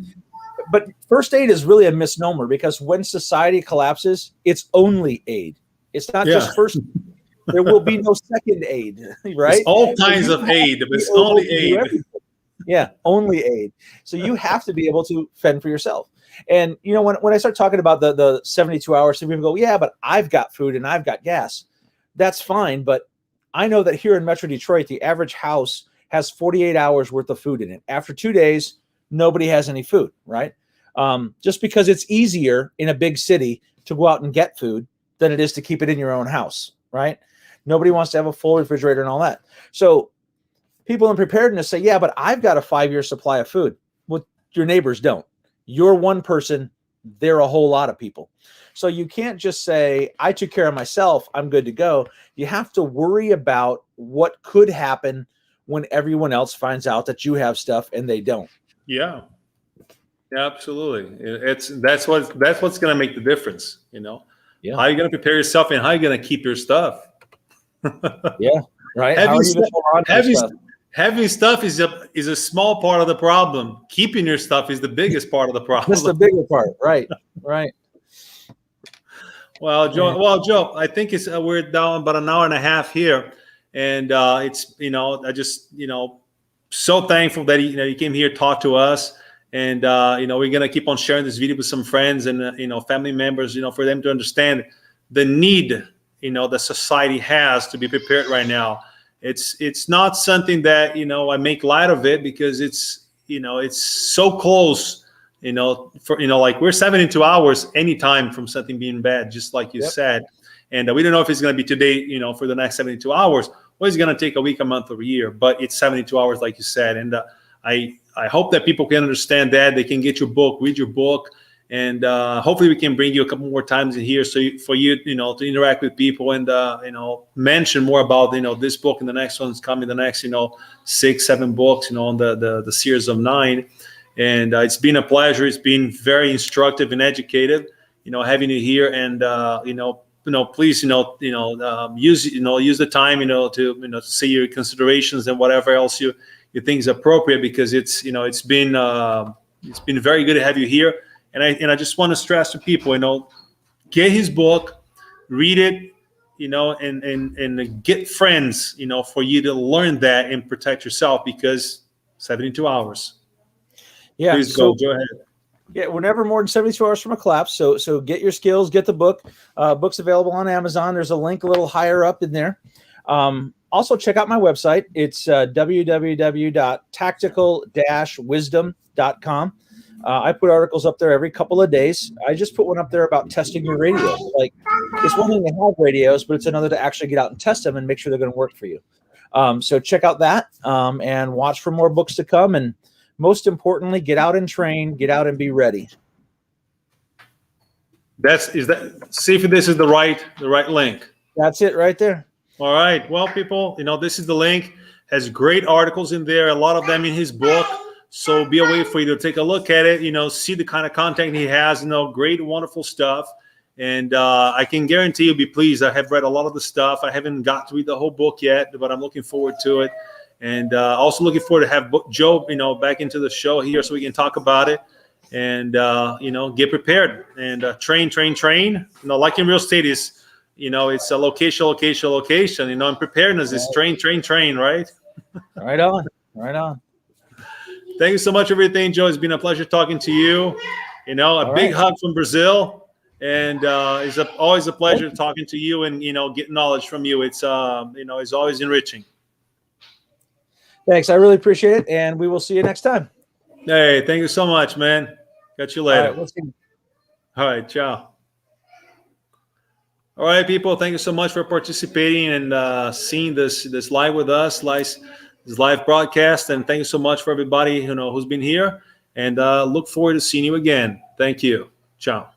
But first aid is really a misnomer, because when society collapses, it's only aid. It's not just first. There will be no second aid, right? There's all kinds of aid, but it's only aid. Yeah, only aid. So you have to be able to fend for yourself. And, you know, when I start talking about the 72 hours, some people go, yeah, but I've got food and I've got gas. That's fine. But I know that here in Metro Detroit, the average house has 48 hours worth of food in it. After 2 days, nobody has any food, right? Just because it's easier in a big city to go out and get food than it is to keep it in your own house, right? Nobody wants to have a full refrigerator and all that. So people in preparedness say, yeah, but I've got a 5-year supply of food. Well, your neighbors don't. You're one person, they're a whole lot of people. So you can't just say, I took care of myself, I'm good to go. You have to worry about what could happen when everyone else finds out that you have stuff and they don't. Yeah, absolutely. That's what's going to make the difference, you know. How are you going to prepare yourself and how are you going to keep your stuff? Right. Having stuff is a small part of the problem. Keeping your stuff is the biggest part of the problem. That's the bigger part, right? Right. Well, Joe, I think we're down about an hour and a half here, and it's, you know, I just, you know, so thankful that you came here to talk to us, and you know, we're gonna keep on sharing this video with some friends and you know, family members, you know, for them to understand the need, you know, that society has to be prepared right now. It's not something that, you know, I make light of it, because it's, you know, it's so close, you know, for, you know, like we're 72 hours anytime from something being bad, just like you said. And we don't know if it's going to be today, you know, for the next 72 hours, or it's going to take a week, a month, or a year, but it's 72 hours, like you said. And I hope that people can understand that. They can get your book, read your book, and hopefully we can bring you a couple more times in here, so for you, you know, to interact with people and you know, mention more about, you know, this book and the next one's coming, the next, you know, 6-7 books, you know, on the series of 9. And it's been a pleasure. It's been very instructive and educative, you know, having you here. And you know, please, use the time, you know, to see your considerations and whatever else you think is appropriate, because it's, you know, it's been very good to have you here. And I just want to stress to people, you know, get his book, read it, you know, and get friends, you know, for you to learn that and protect yourself, because 72 hours. Yeah. Please go ahead. Yeah, we're never more than 72 hours from a collapse. So get your skills, get the book. Book's available on Amazon. There's a link a little higher up in there. Also, check out my website. It's www.tactical-wisdom.com. I put articles up there every couple of days. I just put one up there about testing your radios. Like, it's one thing to have radios, but it's another to actually get out and test them and make sure they're going to work for you. So check out that and watch for more books to come. And most importantly, get out and train, get out and be ready. See if this is the right link. That's it right there. All right. Well, people, this is the link. Has great articles in there, a lot of them in his book. So be a way for you to take a look at it, see the kind of content he has, great, wonderful stuff. And I can guarantee you'll be pleased. I have read a lot of the stuff. I haven't got to read the whole book yet, but I'm looking forward to it. And also looking forward to have Joe, back into the show here so we can talk about it and, get prepared and train. Like in real estate is, it's a location. And preparedness is train, right? Right on. Thank you so much for everything, Joe. It's been a pleasure talking to you. A big hug from Brazil. And it's always a pleasure talking to you and, get knowledge from you. It's, it's always enriching. Thanks. I really appreciate it. And we will see you next time. Hey, thank you so much, man. Catch you later. All right, we'll see you. All right, ciao. All right, people. Thank you so much for participating and seeing this live with us, this live broadcast. And thank you so much for everybody who's been here. And look forward to seeing you again. Thank you. Ciao.